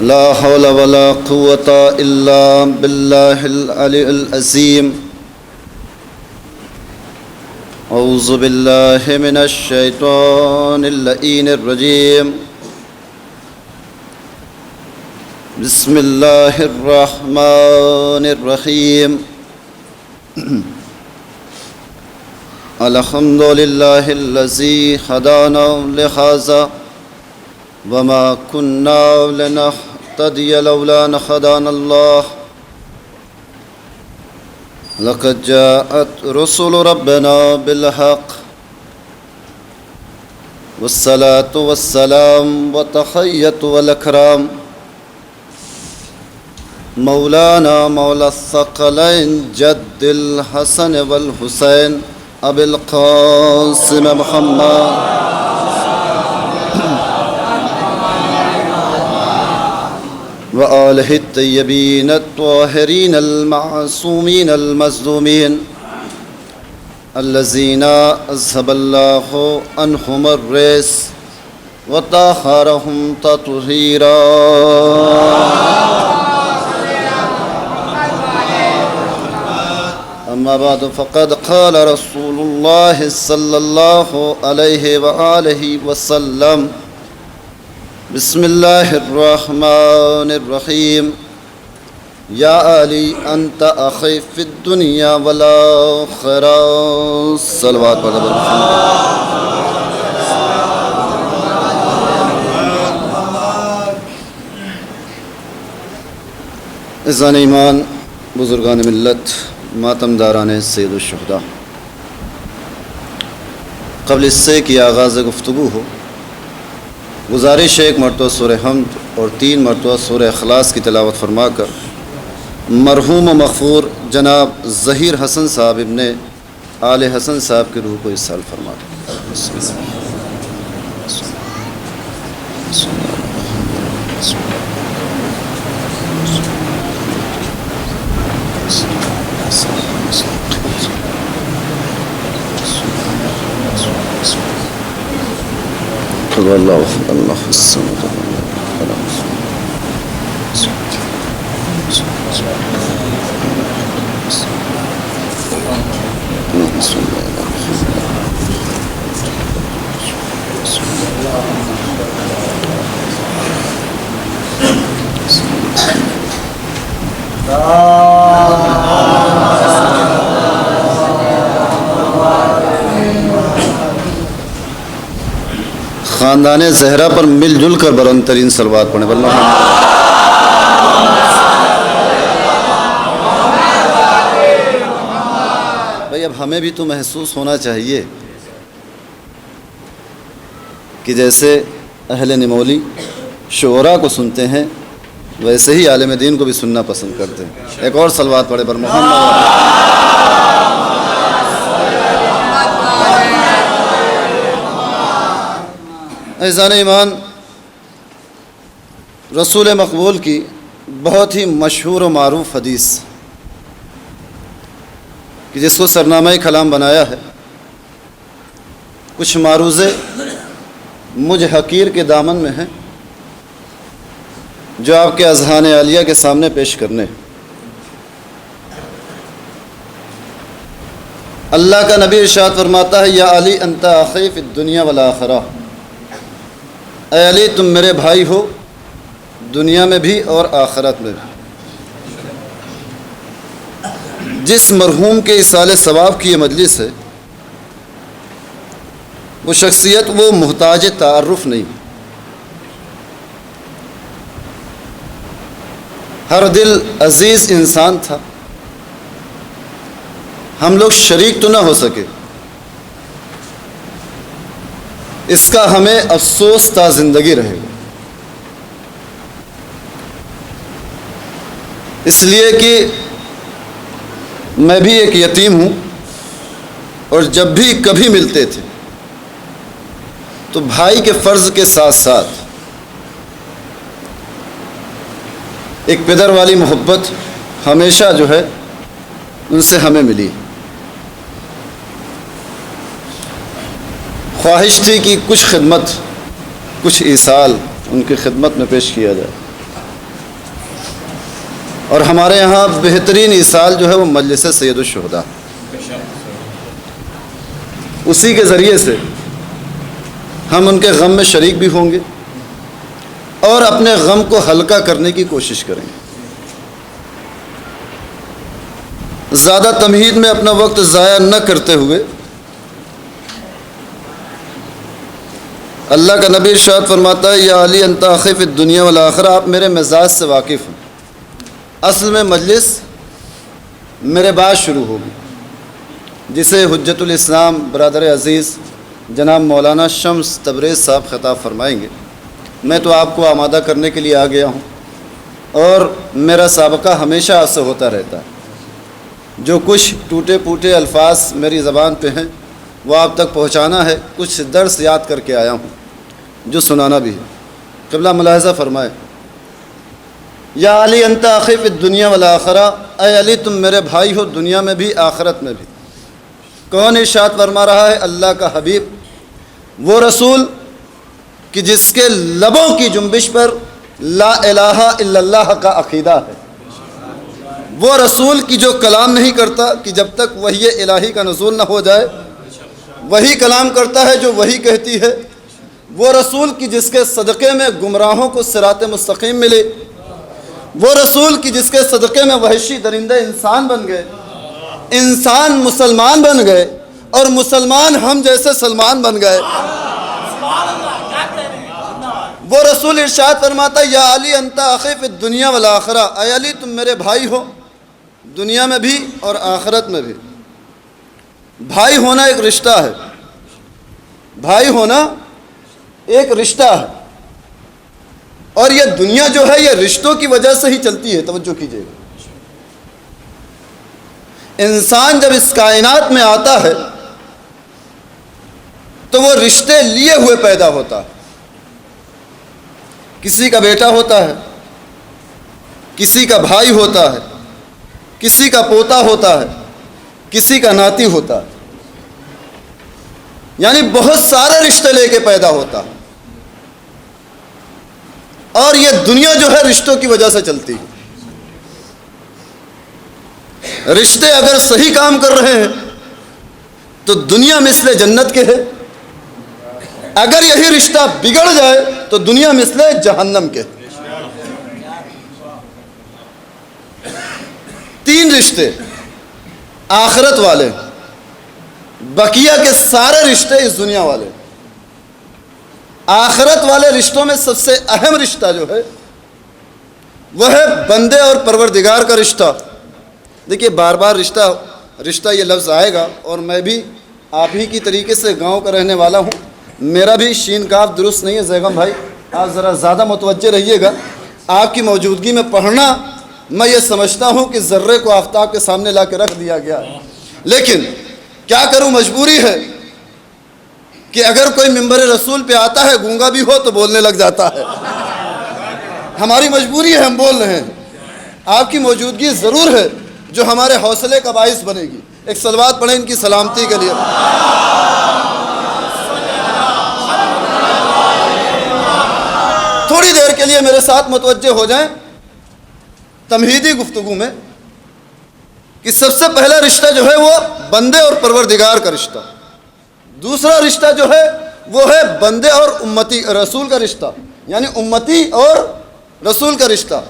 لا حول ولا قوة إلا بالله العلي العظيم. أعوذ بالله من الشيطان اللعين الرجيم. بسم الله الرحمن الرحيم. الحمد لله الذي هدانا لهذا وما كنا لنهتدي لولا أن هدانا الله. لقد جاءت رسل ربنا بالحق والصلاة والسلام والتحية والإكرام مولانا مولى الثقلين جد الحسن والحسين أبي القاسم محمد وآله الطيبين الطاهرين المعصومين المظلومين الذين أذهب الله عنهم الرجس وطهرهم تطهيرا. أما بعد فقد قال رسول الله صلى الله عليه وآله وسلم: بسم الله الرحمن الرحيم. يا علي أنت أخي في الدنيا والآخرة. صلوات پڑھ عزیزان ایمان، بزرگان ملت، ماتم داران سید الشہداء، قبل اس سے کہ آغاز گفتگو ہو، گزارش ہے ایک مرتبہ سورہ حمد اور 3 مرتبہ سورہ اخلاص کی تلاوت فرما کر مرحوم و مغفور جناب ظہیر حسن صاحب ابن آل حسن صاحب کی روح کو اصال فرما دیں. اللہ خاندان زہرا پر مل جل کر بلند ترین صلوات پڑھیں. بھائی اب ہمیں بھی تو محسوس ہونا چاہیے کہ جیسے اہل نمولی شعراء کو سنتے ہیں ویسے ہی عالم دین کو بھی سننا پسند کرتے ہیں. ایک اور صلوات پڑھے پر محمد. عزیزان ایمان، رسول مقبول کی بہت ہی مشہور و معروف حدیث کہ جس کو سرنامہ کلام بنایا ہے: کچھ معروضے مجھ حقیر کے دامن میں ہیں جو آپ کے اذہان عالیہ کے سامنے پیش کرنے. اللہ کا نبی ارشاد فرماتا ہے: یا علی انت اخی فی الدنیا والآخرہ. اے علی تم میرے بھائی ہو دنیا میں بھی اور آخرت میں بھی. جس مرحوم کے ایصال ثواب کی یہ مجلس ہے وہ شخصیت وہ محتاج تعارف نہیں. ہر دل عزیز انسان تھا، ہم لوگ شریک تو نہ ہو سکے، اس کا ہمیں افسوس تا زندگی رہے گا. اس لیے کہ میں بھی ایک یتیم ہوں اور جب بھی کبھی ملتے تھے تو بھائی کے فرض کے ساتھ ساتھ ایک پدر والی محبت ہمیشہ جو ہے ان سے ہمیں ملی. خواہش تھی کہ کچھ خدمت، کچھ ایصال ان کی خدمت میں پیش کیا جائے. اور ہمارے یہاں بہترین ایصال جو ہے وہ مجلس سید الشہداء، اسی کے ذریعے سے ہم ان کے غم میں شریک بھی ہوں گے اور اپنے غم کو ہلکا کرنے کی کوشش کریں گے۔ زیادہ تمہید میں اپنا وقت ضائع نہ کرتے ہوئے اللہ کا نبی ارشاد فرماتا ہے یا علی انت اخی فی الدنیا والآخرہ، آپ میرے مزاج سے واقف ہیں۔ اصل میں مجلس میرے بعد شروع ہوگی، جسے حجت الاسلام برادر عزیز جناب مولانا شمس تبریز صاحب خطاب فرمائیں گے۔ میں تو آپ کو آمادہ کرنے کے لیے آ گیا ہوں، اور میرا سابقہ ہمیشہ آپ سے ہوتا رہتا ہے۔ جو کچھ ٹوٹے پھوٹے الفاظ میری زبان پہ ہیں وہ آپ تک پہنچانا ہے، کچھ درس یاد کر کے آیا ہوں جو سنانا بھی ہے۔ قبلہ ملاحظہ فرمائے، یا علی انت اخی فی الدنیا والآخرہ، اے علی تم میرے بھائی ہو دنیا میں بھی آخرت میں بھی۔ کون ارشاد فرما رہا ہے؟ اللہ کا حبیب، وہ رسول کہ جس کے لبوں کی جنبش پر لا الہ الا اللہ کا عقیدہ ہے، وہ رسول کی جو کلام نہیں کرتا کہ جب تک وحی الہی کا نزول نہ ہو جائے، وہی کلام کرتا ہے جو وہی کہتی ہے، وہ رسول کی جس کے صدقے میں گمراہوں کو صراط مستقیم ملے، وہ رسول کی جس کے صدقے میں وحشی درندے انسان بن گئے، انسان مسلمان بن گئے، اور مسلمان ہم جیسے سلمان بن گئے۔ وہ رسول ارشاد فرماتا ہے یا علی انت اخی فی الدنیا والآخرہ، اے علی تم میرے بھائی ہو دنیا میں بھی اور آخرت میں بھی۔ بھائی ہونا ایک رشتہ ہے، بھائی ہونا ایک رشتہ ہے، اور یہ دنیا جو ہے یہ رشتوں کی وجہ سے ہی چلتی ہے۔ توجہ کیجیے گا، انسان جب اس کائنات میں آتا ہے تو وہ رشتے لیے ہوئے پیدا ہوتا ہے۔ کسی کا بیٹا ہوتا ہے، کسی کا بھائی ہوتا ہے، کسی کا پوتا ہوتا ہے، کسی کا ناتی ہوتا ہے، یعنی بہت سارے رشتے لے کے پیدا ہوتا ہے، اور یہ دنیا جو ہے رشتوں کی وجہ سے چلتی ہے۔ رشتے اگر صحیح کام کر رہے ہیں تو دنیا مثل جنت کے ہے، اگر یہی رشتہ بگڑ جائے تو دنیا مثل جہنم کے۔ تین رشتے آخرت والے، بقیہ کے سارے رشتے اس دنیا والے۔ آخرت والے رشتوں میں سب سے اہم رشتہ جو ہے وہ ہے بندے اور پروردگار کا رشتہ۔ دیکھیے بار بار رشتہ یہ لفظ آئے گا، اور میں بھی آپ ہی کی طریقے سے گاؤں کا رہنے والا ہوں، میرا بھی شین کاف درست نہیں ہے۔ زیغم بھائی آپ ذرا زیادہ متوجہ رہیے گا، آپ کی موجودگی میں پڑھنا میں یہ سمجھتا ہوں کہ ذرے کو آفتاب کے سامنے لا کے رکھ دیا گیا، لیکن کیا کروں، مجبوری ہے کہ اگر کوئی منبر رسول پہ آتا ہے گونگا بھی ہو تو بولنے لگ جاتا ہے۔ ہماری مجبوری ہے، ہم بول رہے ہیں۔ آپ کی موجودگی ضرور ہے جو ہمارے حوصلے کا باعث بنے گی۔ ایک صلوات پڑھیں ان کی سلامتی کے لیے۔ تھوڑی دیر کے لیے میرے ساتھ متوجہ ہو جائیں تمہیدی گفتگو میں، کہ سب سے پہلا رشتہ جو ہے وہ بندے اور پروردگار کا رشتہ، دوسرا رشتہ جو ہے وہ ہے بندے اور امتی رسول کا رشتہ، یعنی امتی اور رسول کا رشتہ،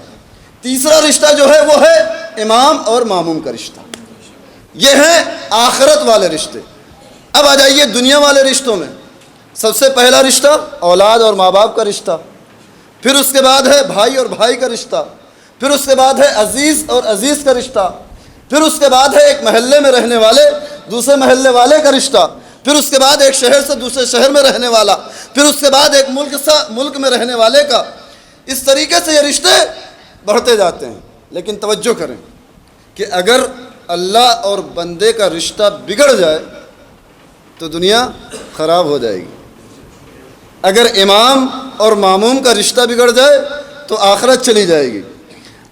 تیسرا رشتہ جو ہے وہ ہے امام اور ماموم کا رشتہ۔ یہ ہیں آخرت والے رشتے۔ اب آ جائیے دنیا والے رشتوں میں۔ سب سے پہلا رشتہ اولاد اور ماں باپ کا رشتہ، پھر اس کے بعد ہے بھائی اور بھائی کا رشتہ، پھر اس کے بعد ہے عزیز اور عزیز کا رشتہ، پھر اس کے بعد ہے ایک محلے میں رہنے والے دوسرے محلے والے کا رشتہ، پھر اس کے بعد ایک شہر سے دوسرے شہر میں رہنے والا، پھر اس کے بعد ایک ملک میں رہنے والے کا۔ اس طریقے سے یہ رشتے بڑھتے جاتے ہیں۔ لیکن توجہ کریں کہ اگر اللہ اور بندے کا رشتہ بگڑ جائے تو دنیا خراب ہو جائے گی۔ اگر امام اور ماموم کا رشتہ بگڑ جائے تو آخرت چلی جائے گی۔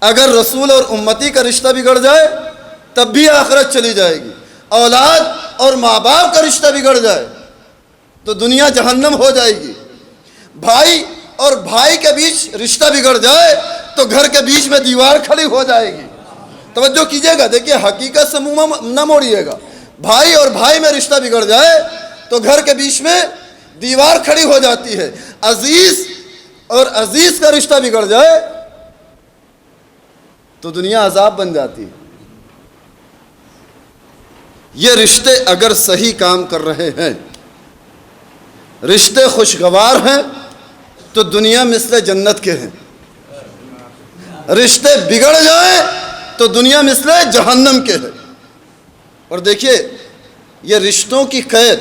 اگر رسول اور امتی کا رشتہ بگڑ جائے تب بھی آخرت چلی جائے گی۔ اولاد اور ماں باپ کا رشتہ بگڑ جائے تو دنیا جہنم ہو جائے گی۔ بھائی اور بھائی کے بیچ رشتہ بگڑ جائے تو گھر کے بیچ میں دیوار کھڑی ہو جائے گی۔ توجہ کیجئے گا، دیکھیے حقیقت سے منہ نہ موڑیے گا۔ بھائی اور بھائی میں رشتہ بگڑ جائے تو گھر کے بیچ میں دیوار کھڑی ہو جاتی ہے۔ عزیز اور عزیز کا رشتہ بگڑ جائے تو دنیا عذاب بن جاتی ہے۔ یہ رشتے اگر صحیح کام کر رہے ہیں، رشتے خوشگوار ہیں، تو دنیا مثل جنت کے ہیں۔ رشتے بگڑ جائیں تو دنیا مثل جہنم کے ہے۔ اور دیکھیے، یہ رشتوں کی قید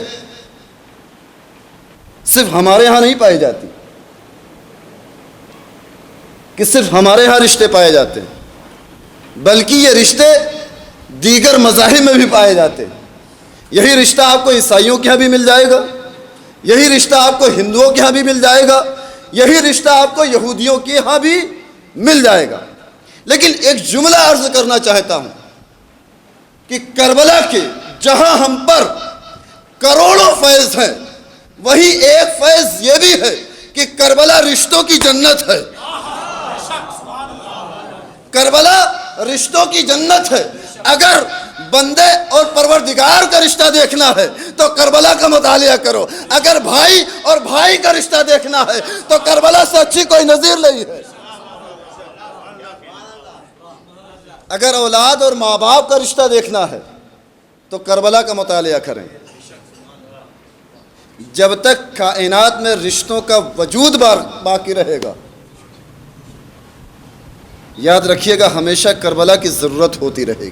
صرف ہمارے ہاں نہیں پائی جاتی کہ صرف ہمارے ہاں رشتے پائے جاتے ہیں، بلکہ یہ رشتے دیگر مذاہب میں بھی پائے جاتے ہیں۔ یہی رشتہ آپ کو عیسائیوں کے ہاں بھی مل جائے گا، یہی رشتہ آپ کو ہندوؤں کے ہاں بھی مل جائے گا، یہی رشتہ آپ کو یہودیوں کے ہاں بھی مل جائے گا۔ لیکن ایک جملہ عرض کرنا چاہتا ہوں کہ کربلا کے جہاں ہم پر کروڑوں فیض ہیں، وہی ایک فیض یہ بھی ہے کہ کربلا رشتوں کی جنت ہے۔ کربلا رشتوں کی جنت ہے۔ اگر بندے اور پروردگار کا رشتہ دیکھنا ہے تو کربلا کا مطالعہ کرو۔ اگر بھائی اور بھائی کا رشتہ دیکھنا ہے تو کربلا سے اچھی کوئی نظیر نہیں ہے۔ اگر اولاد اور ماں باپ کا رشتہ دیکھنا ہے تو کربلا کا مطالعہ کریں۔ جب تک کائنات میں رشتوں کا وجود باقی رہے گا، یاد رکھیے گا ہمیشہ کربلا کی ضرورت ہوتی رہے گی۔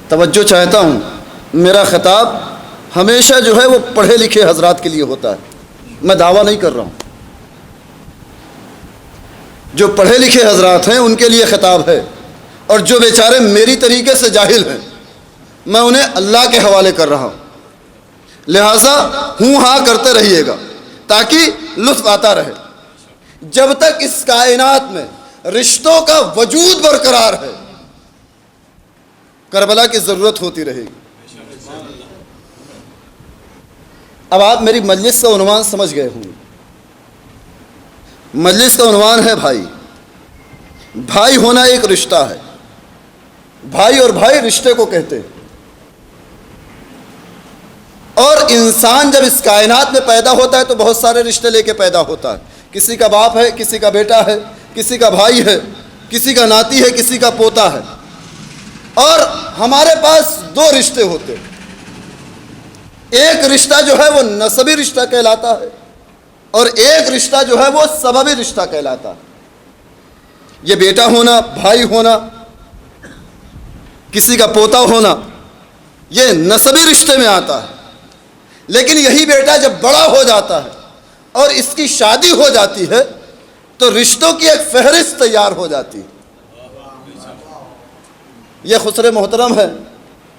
توجہ چاہتا ہوں، میرا خطاب ہمیشہ جو ہے وہ پڑھے لکھے حضرات کے لیے ہوتا ہے، میں دعویٰ نہیں کر رہا ہوں۔ جو پڑھے لکھے حضرات ہیں ان کے لیے خطاب ہے، اور جو بیچارے میری طریقے سے جاہل ہیں میں انہیں اللہ کے حوالے کر رہا ہوں۔ لہٰذا ہوں ہاں کرتے رہیے گا تاکہ لطف آتا رہے۔ جب تک اس کائنات میں رشتوں کا وجود برقرار ہے، کربلا کی ضرورت ہوتی رہے گی۔ اب آپ میری مجلس کا عنوان سمجھ گئے ہوں گے۔ مجلس کا عنوان ہے بھائی۔ بھائی ہونا ایک رشتہ ہے۔ بھائی اور بھائی رشتے کو کہتے ہیں۔ اور انسان جب اس کائنات میں پیدا ہوتا ہے تو بہت سارے رشتے لے کے پیدا ہوتا ہے۔ کسی کا باپ ہے، کسی کا بیٹا ہے، کسی کا بھائی ہے، کسی کا ناتی ہے، کسی کا پوتا ہے۔ اور ہمارے پاس دو رشتے ہوتے ہیں۔ ایک رشتہ جو ہے وہ نسبی رشتہ کہلاتا ہے، اور ایک رشتہ جو ہے وہ سببی رشتہ کہلاتا ہے۔ یہ بیٹا ہونا، بھائی ہونا، کسی کا پوتا ہونا، یہ نسبی رشتے میں آتا ہے۔ لیکن یہی بیٹا جب بڑا ہو جاتا ہے اور اس کی شادی ہو جاتی ہے تو رشتوں کی ایک فہرست تیار ہو جاتی ہے۔ یہ خسر محترم ہے،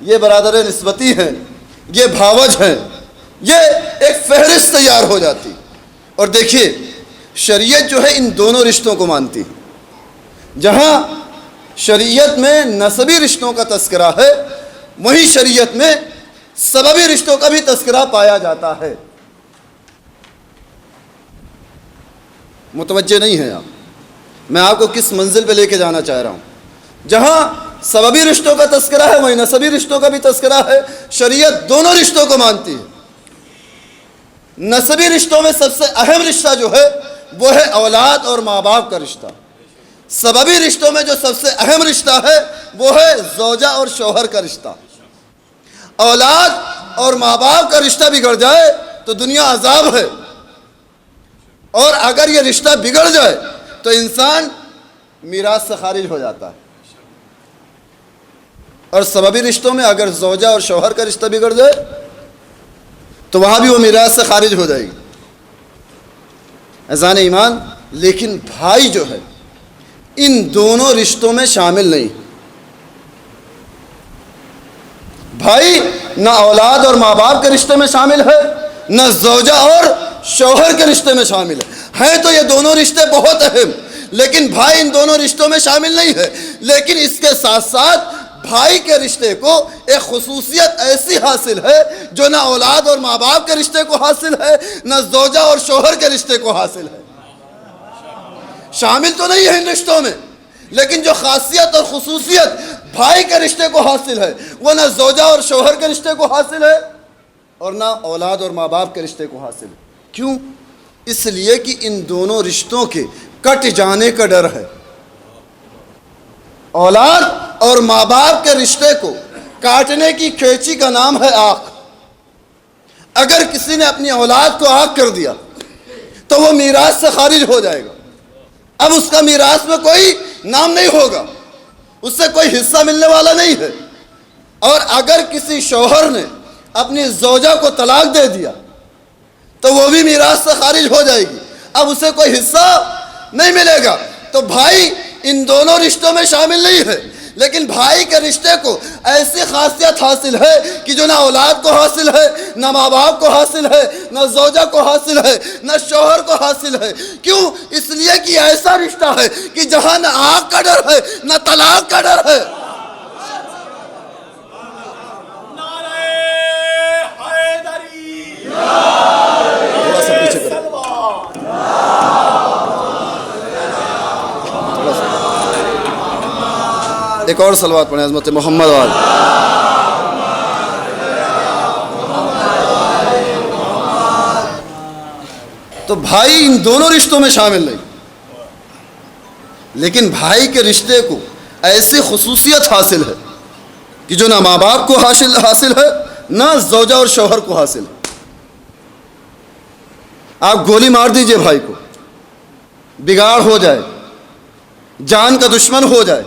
یہ برادر نسبتی ہیں، یہ بھاوج ہیں، یہ ایک فہرست تیار ہو جاتی۔ اور دیکھیے شریعت جو ہے ان دونوں رشتوں کو مانتی ہے۔ جہاں شریعت میں نسبی رشتوں کا تذکرہ ہے، وہیں شریعت میں سببی رشتوں کا بھی تذکرہ پایا جاتا ہے۔ متوجہ نہیں ہیں آپ، میں آپ کو کس منزل پہ لے کے جانا چاہ رہا ہوں۔ جہاں سببی رشتوں کا تذکرہ ہے وہیں نسبی رشتوں کا بھی تذکرہ ہے۔ شریعت دونوں رشتوں کو مانتی ہے۔ نسبی رشتوں میں سب سے اہم رشتہ جو ہے وہ ہے اولاد اور ماں باپ کا رشتہ۔ سببی رشتوں میں جو سب سے اہم رشتہ ہے وہ ہے زوجہ اور شوہر کا رشتہ۔ اولاد اور ماں باپ کا رشتہ بگڑ جائے تو دنیا عذاب ہے، اور اگر یہ رشتہ بگڑ جائے تو انسان میراث سے خارج ہو جاتا ہے۔ اور سببی رشتوں میں اگر زوجہ اور شوہر کا رشتہ بگڑ جائے تو وہاں بھی وہ میراث سے خارج ہو جائے گی۔ اذان ایمان، لیکن بھائی جو ہے ان دونوں رشتوں میں شامل نہیں۔ بھائی نہ اولاد اور ماں باپ کے رشتے میں شامل ہے، نہ زوجہ اور شوہر کے رشتے میں شامل ہے تو یہ دونوں رشتے بہت اہم، لیکن بھائی ان دونوں رشتوں میں شامل نہیں ہے۔ لیکن اس کے ساتھ ساتھ بھائی کے رشتے کو ایک خصوصیت ایسی حاصل ہے جو نہ اولاد اور ماں باپ کے رشتے کو حاصل ہے، نہ زوجہ اور شوہر کے رشتے کو حاصل ہے۔ شامل تو نہیں ہے ان رشتوں میں، لیکن جو خاصیت اور خصوصیت بھائی کے رشتے کو حاصل ہے وہ نہ زوجہ اور شوہر کے رشتے کو حاصل ہے اور نہ اولاد اور ماں باپ کے رشتے کو حاصل ہے۔ کیوں؟ اس لیے کہ ان دونوں رشتوں کے کٹ جانے کا ڈر ہے۔ اولاد اور ماں باپ کے رشتے کو کاٹنے کی کھینچی کا نام ہے آنکھ۔ اگر کسی نے اپنی اولاد کو آنکھ کر دیا تو وہ میراث سے خارج ہو جائے گا، اب اس کا میراث میں کوئی نام نہیں ہوگا، اس سے کوئی حصہ ملنے والا نہیں ہے۔ اور اگر کسی شوہر نے اپنی زوجہ کو طلاق دے دیا تو وہ بھی میراث سے خارج ہو جائے گی، اب اسے کوئی حصہ نہیں ملے گا۔ تو بھائی ان دونوں رشتوں میں شامل نہیں ہے، لیکن بھائی کے رشتے کو ایسی خاصیت حاصل ہے کہ جو نہ اولاد کو حاصل ہے، نہ ماں باپ کو حاصل ہے، نہ زوجہ کو حاصل ہے، نہ شوہر کو حاصل ہے۔ کیوں؟ اس لیے کہ ایسا رشتہ ہے کہ جہاں نہ آگ کا ڈر ہے نہ طلاق کا ڈر ہے۔ ایک اور صلوات پڑھیں عظمت محمد وال۔ تو بھائی ان دونوں رشتوں میں شامل نہیں، لیکن بھائی کے رشتے کو ایسی خصوصیت حاصل ہے کہ جو نہ ماں باپ کو حاصل ہے، نہ زوجہ اور شوہر کو حاصل ہے۔ آپ گولی مار دیجئے بھائی کو، بگاڑ ہو جائے، جان کا دشمن ہو جائے،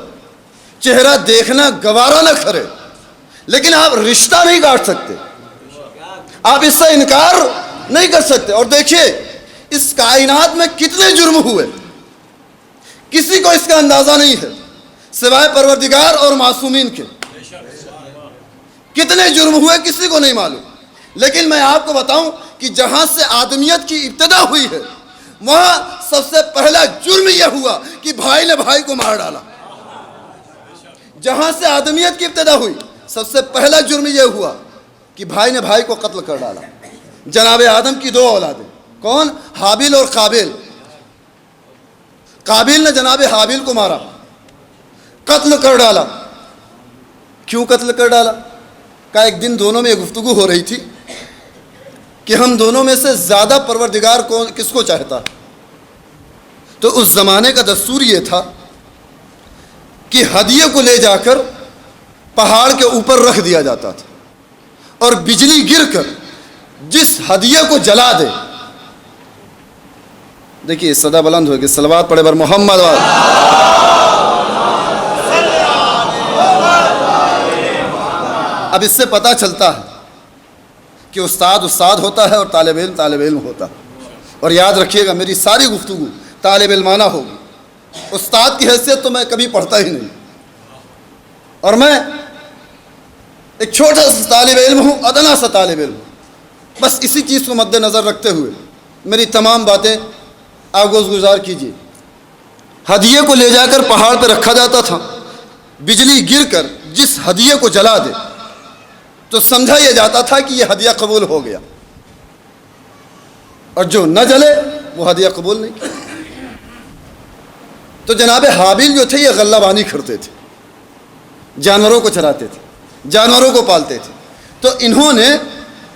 چہرہ دیکھنا گوارا نہ کرے، لیکن آپ رشتہ نہیں کاٹ سکتے، آپ اس سے انکار نہیں کر سکتے۔ اور دیکھیے اس کائنات میں کتنے جرم ہوئے، کسی کو اس کا اندازہ نہیں ہے سوائے پروردگار اور معصومین کے۔ کتنے جرم ہوئے کسی کو نہیں معلوم، لیکن میں آپ کو بتاؤں کہ جہاں سے آدمیت کی ابتدا ہوئی ہے وہاں سب سے پہلا جرم یہ ہوا کہ بھائی نے بھائی کو مار ڈالا۔ جہاں سے آدمیت کی ابتدا ہوئی سب سے پہلا جرم یہ ہوا کہ بھائی نے بھائی کو قتل کر ڈالا۔ جناب آدم کی دو اولادیں، کون؟ حابیل اور قابیل۔ قابیل نے جناب حابیل کو مارا، قتل کر ڈالا۔ کیوں قتل کر ڈالا؟ کہ ایک دن دونوں میں یہ گفتگو ہو رہی تھی کہ ہم دونوں میں سے زیادہ پروردگار کس کو چاہتا؟ تو اس زمانے کا دستور یہ تھا کہ ہدیے کو لے جا کر پہاڑ کے اوپر رکھ دیا جاتا تھا، اور بجلی گر کر جس ہدیے کو جلا دے، دیکھیے صدا بلند ہوگی، صلوات پڑھے بر محمد وال۔ اب اس سے پتہ چلتا ہے کہ استاد استاد ہوتا ہے اور طالب علم طالب علم ہوتا ہے۔ اور یاد رکھیے گا میری ساری گفتگو طالب علمانہ ہوگی، استاد کی حیثیت تو میں کبھی پڑھتا ہی نہیں، اور میں ایک چھوٹا سا طالب علم ہوں، ادنا سا طالب علم ہوں۔ بس اسی چیز کو مد نظر رکھتے ہوئے میری تمام باتیں آغوش گزار کیجیے۔ ہدیے کو لے جا کر پہاڑ پہ رکھا جاتا تھا، بجلی گر کر جس ہدیے کو جلا دے تو سمجھا یہ جاتا تھا کہ یہ ہدیہ قبول ہو گیا، اور جو نہ جلے وہ ہدیہ قبول نہیں کیا۔ تو جناب حابیل جو تھے یہ غلہ بانی کرتے تھے، جانوروں کو چراتے تھے، جانوروں کو پالتے تھے۔ تو انہوں نے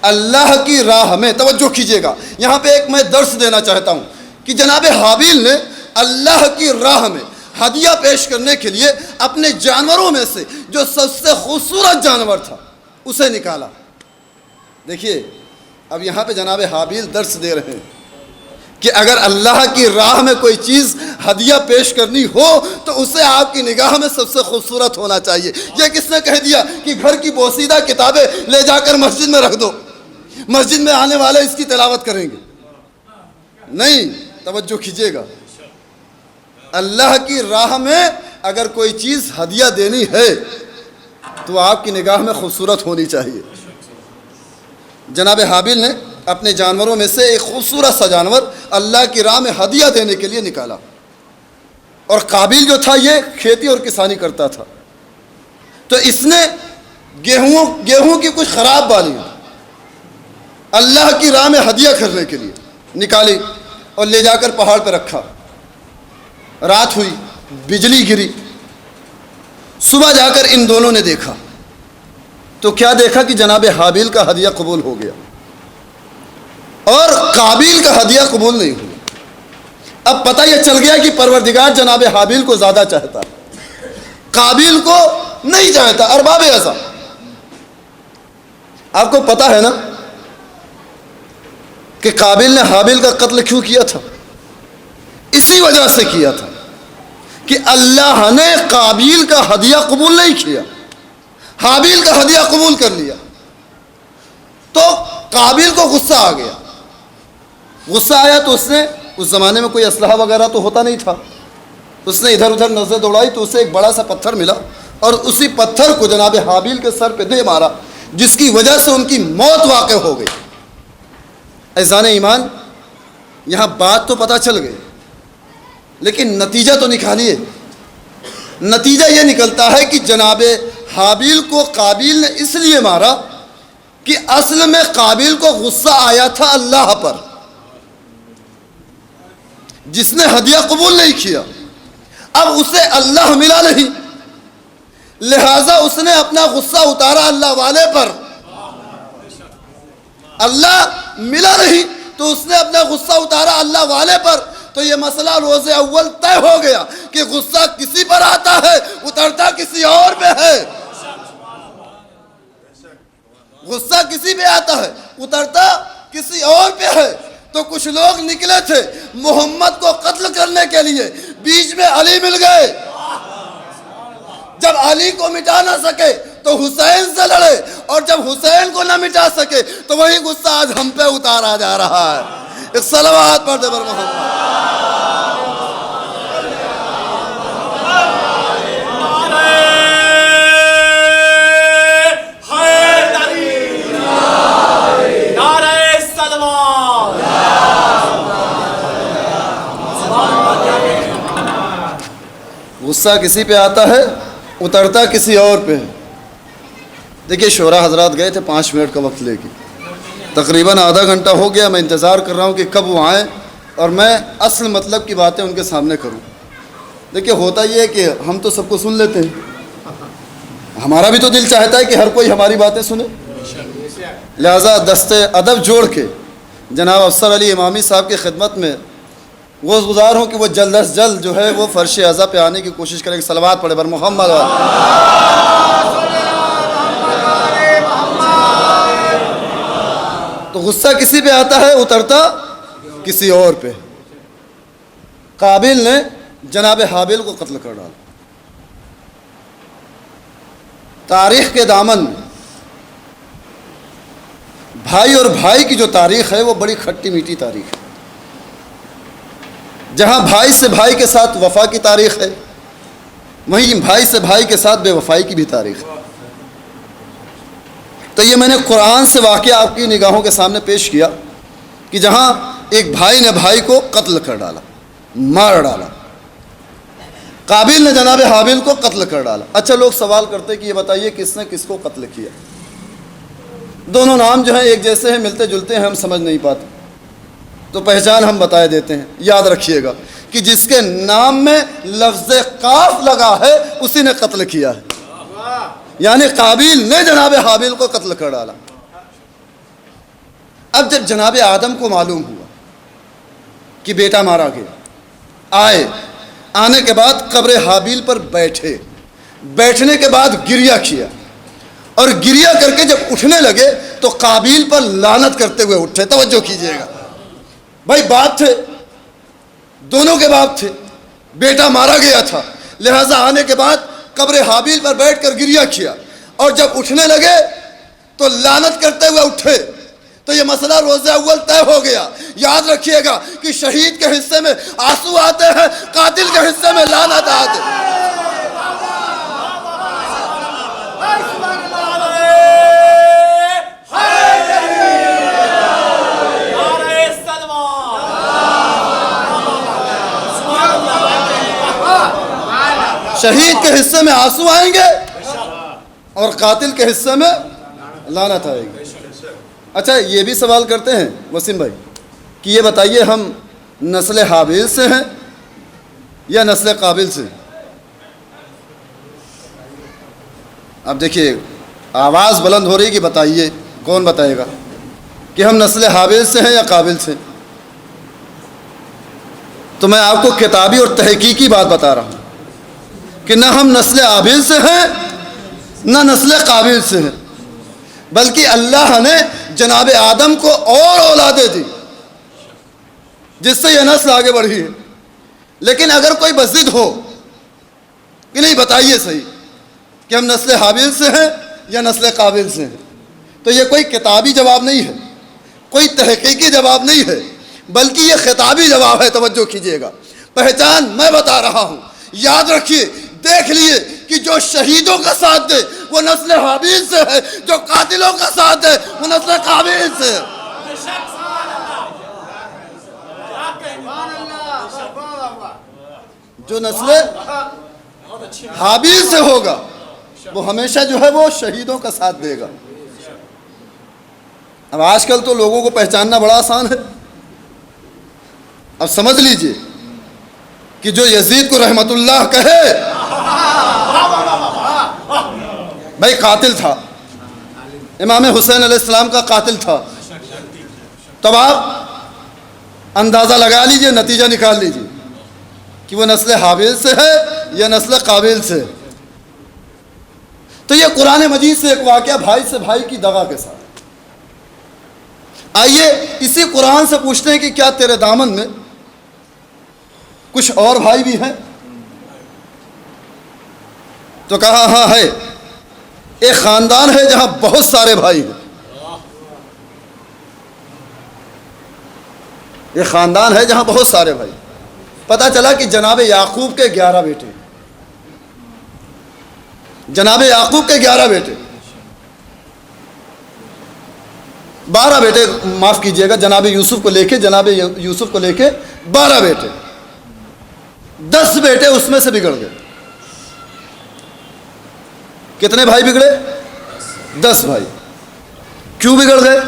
اللہ کی راہ میں، توجہ کیجئے گا یہاں پہ ایک میں درس دینا چاہتا ہوں کہ جناب حابیل نے اللہ کی راہ میں ہدیہ پیش کرنے کے لیے اپنے جانوروں میں سے جو سب سے خوبصورت جانور تھا اسے نکالا۔ دیکھیے اب یہاں پہ جناب حابیل درس دے رہے ہیں کہ اگر اللہ کی راہ میں کوئی چیز ہدیہ پیش کرنی ہو تو اسے آپ کی نگاہ میں سب سے خوبصورت ہونا چاہیے۔ یہ کس نے کہہ دیا کہ گھر کی بوسیدہ کتابیں لے جا کر مسجد میں رکھ دو، مسجد میں آنے والے اس کی تلاوت کریں گے؟ نہیں، توجہ کیجیے گا، اللہ کی راہ میں اگر کوئی چیز ہدیہ دینی ہے تو آپ کی نگاہ میں خوبصورت ہونی چاہیے۔ جناب حابیل نے اپنے جانوروں میں سے ایک خوبصورت سا جانور اللہ کی راہ میں ہدیہ دینے کے لیے نکالا، اور قابیل جو تھا یہ کھیتی اور کسانی کرتا تھا۔ تو اس نے گیہوں کی کچھ خراب بالیاں اللہ کی راہ میں ہدیہ کرنے کے لیے نکالی اور لے جا کر پہاڑ پہ رکھا. رات ہوئی، بجلی گری، صبح جا کر ان دونوں نے دیکھا تو کیا دیکھا کہ جناب حابیل کا ہدیہ قبول ہو گیا اور قابیل کا ہدیہ قبول نہیں ہوا. اب پتہ یہ چل گیا کہ پروردگار جناب حابیل کو زیادہ چاہتا، قابیل کو نہیں چاہتا. ارباب ایسا آپ کو پتہ ہے نا کہ قابیل نے حابیل کا قتل کیوں کیا تھا؟ اسی وجہ سے کیا تھا کہ اللہ نے قابیل کا ہدیہ قبول نہیں کیا، حابیل کا ہدیہ قبول کر لیا. تو قابیل کو غصہ آ گیا. غصہ آیا تو اس نے، اس زمانے میں کوئی اسلحہ وغیرہ تو ہوتا نہیں تھا، اس نے ادھر ادھر نظر دوڑائی تو اسے ایک بڑا سا پتھر ملا اور اسی پتھر کو جناب حابیل کے سر پہ دے مارا، جس کی وجہ سے ان کی موت واقع ہو گئی. عزیزان ایمان، یہاں بات تو پتہ چل گئی لیکن نتیجہ تو نکالیے. نتیجہ یہ نکلتا ہے کہ جناب حابیل کو قابیل نے اس لیے مارا کہ اصل میں قابیل کو غصہ آیا تھا اللہ پر، جس نے ہدیہ قبول نہیں کیا. اب اسے اللہ ملا نہیں، لہذا اس نے اپنا غصہ اتارا اللہ والے پر. اللہ ملا نہیں تو اس نے اپنا غصہ اتارا اللہ والے پر. تو یہ مسئلہ روز اول طے ہو گیا کہ غصہ کسی پر آتا ہے اترتا کسی اور پہ ہے. غصہ کسی پہ آتا ہے اترتا کسی اور پہ ہے. تو کچھ لوگ نکلے تھے محمد کو قتل کرنے کے لیے، بیچ میں علی مل گئے. جب علی کو مٹا نہ سکے تو حسین سے لڑے، اور جب حسین کو نہ مٹا سکے تو وہی غصہ آج ہم پہ اتارا جا رہا ہے. ایک صلوات پڑھ دے بر محمد. غصہ کسی پہ آتا ہے اترتا کسی اور پہ. دیکھیے شورا حضرات گئے تھے 5 منٹ کا وقت لے کے، تقریباً آدھا گھنٹہ ہو گیا. میں انتظار کر رہا ہوں کہ کب وہ آئیں اور میں اصل مطلب کی باتیں ان کے سامنے کروں. دیکھیے ہوتا یہ ہے کہ ہم تو سب کو سن لیتے ہیں، ہمارا بھی تو دل چاہتا ہے کہ ہر کوئی ہماری باتیں سنے. لہٰذا دستے ادب جوڑ کے جناب افسر علی امامی صاحب کی خدمت میں غوث گزار ہوں کہ وہ جلد از جلد جو ہے وہ فرش اعضا پہ آنے کی کوشش کریں. صلوات پڑھے بر محمد. تو غصہ کسی پہ آتا ہے اترتا کسی اور پہ. قابیل نے جناب حابیل کو قتل کر ڈالا. تاریخ کے دامن میں بھائی اور بھائی کی جو تاریخ ہے وہ بڑی کھٹی میٹھی تاریخ ہے. جہاں بھائی سے بھائی کے ساتھ وفا کی تاریخ ہے، وہیں بھائی سے بھائی کے ساتھ بے وفائی کی بھی تاریخ ہے. تو یہ میں نے قرآن سے واقعہ آپ کی نگاہوں کے سامنے پیش کیا کہ جہاں ایک بھائی نے بھائی کو قتل کر ڈالا، مار ڈالا. قابیل نے جناب حابیل کو قتل کر ڈالا. اچھا لوگ سوال کرتے کہ یہ بتائیے کس نے کس کو قتل کیا؟ دونوں نام جو ہیں ایک جیسے ہیں، ملتے جلتے ہیں، ہم سمجھ نہیں پاتے. تو پہچان ہم بتائے دیتے ہیں. یاد رکھیے گا کہ جس کے نام میں لفظ قاف لگا ہے اسی نے قتل کیا ہے. یعنی قابیل نے جناب حابیل کو قتل کر ڈالا. اب جب جناب آدم کو معلوم ہوا کہ بیٹا مارا گیا، آنے کے بعد قبر حابیل پر بیٹھے. بیٹھنے کے بعد گریہ کیا اور گریہ کر کے جب اٹھنے لگے تو قابیل پر لعنت کرتے ہوئے اٹھے. توجہ کیجئے گا بھائی، باپ تھے، دونوں کے باپ تھے، بیٹا مارا گیا تھا، لہٰذا آنے کے بعد قبر حابیل پر بیٹھ کر گریہ کیا اور جب اٹھنے لگے تو لعنت کرتے ہوئے اٹھے. تو یہ مسئلہ روز اول طے ہو گیا. یاد رکھیے گا کہ شہید کے حصے میں آنسو آتے ہیں، قاتل کے حصے میں لعنت آتے ہیں. شہید کے حصے میں آنسو آئیں گے اور قاتل کے حصے میں لعنت آئے گی۔ اچھا یہ بھی سوال کرتے ہیں وسیم بھائی کہ یہ بتائیے ہم نسل حابیل سے ہیں یا نسل قابل سے؟ اب دیکھیے آواز بلند ہو رہی کہ بتائیے، کون بتائے گا کہ ہم نسل حابیل سے ہیں یا قابل سے؟ تو میں آپ کو کتابی اور تحقیقی بات بتا رہا ہوں کہ نہ ہم نسل حابیل سے ہیں نہ نسل قابل سے ہیں، بلکہ اللہ نے جناب آدم کو اور اولادیں دی جس سے یہ نسل آگے بڑھی ہے۔ لیکن اگر کوئی بضد ہو کہ نہیں بتائیے صحیح کہ ہم نسل حابیل سے ہیں یا نسل قابل سے ہیں، تو یہ کوئی کتابی جواب نہیں ہے، کوئی تحقیقی جواب نہیں ہے، بلکہ یہ خطابی جواب ہے۔ توجہ کیجئے گا، پہچان میں بتا رہا ہوں، یاد رکھیے، دیکھ لیے کہ جو شہیدوں کا ساتھ دے وہ نسل حابیل سے ہے، جو قاتلوں کا ساتھ دے وہ نسل قابل سے ہے۔ جو نسل حابیل سے ہوگا وہ ہمیشہ جو ہے وہ شہیدوں کا ساتھ دے گا۔ اب آج کل تو لوگوں کو پہچاننا بڑا آسان ہے۔ اب سمجھ لیجئے کہ جو یزید کو رحمت اللہ کہے بھائی قاتل تھا، امام حسین علیہ السلام کا قاتل تھا، تب آپ اندازہ لگا لیجئے، نتیجہ نکال لیجئے کہ وہ نسل حابیل سے ہے یا نسل قابل سے ہے۔ تو یہ قرآن مجید سے ایک واقعہ بھائی سے بھائی کی دغا کے ساتھ۔ آئیے اسی قرآن سے پوچھتے ہیں کہ کیا تیرے دامن میں کچھ اور بھائی بھی ہیں؟ تو کہا ہاں ہے، ایک خاندان ہے جہاں بہت سارے بھائی ہیں، ایک خاندان ہے جہاں بہت سارے بھائی۔ پتہ چلا کہ جناب یعقوب کے 11 بیٹے، جناب یعقوب کے 11 بیٹے، 12 بیٹے معاف کیجئے گا، جناب یوسف کو لے کے 12 بیٹے، 10 بیٹے اس میں سے بگڑ گئے۔ کتنے بھائی بگڑے؟ 10 بھائی۔ کیوں بگڑ گئے؟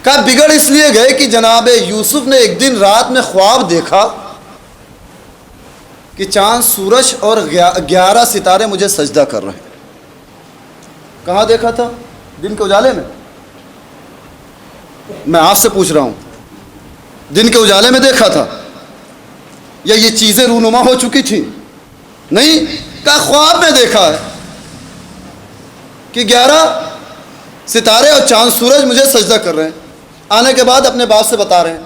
کہا بگڑ اس لیے گئے کہ جناب یوسف نے ایک دن رات میں خواب دیکھا کہ چاند سورج اور 11 ستارے مجھے سجدہ کر رہے ہیں۔ کہاں دیکھا تھا؟ دن کے اجالے میں؟ میں آپ سے پوچھ رہا ہوں، دن کے اجالے میں دیکھا تھا یا یہ چیزیں رونما ہو چکی تھیں؟ نہیں، کہا خواب میں دیکھا ہے کہ 11 ستارے اور چاند سورج مجھے سجدہ کر رہے ہیں۔ آنے کے بعد اپنے باپ سے بتا رہے ہیں،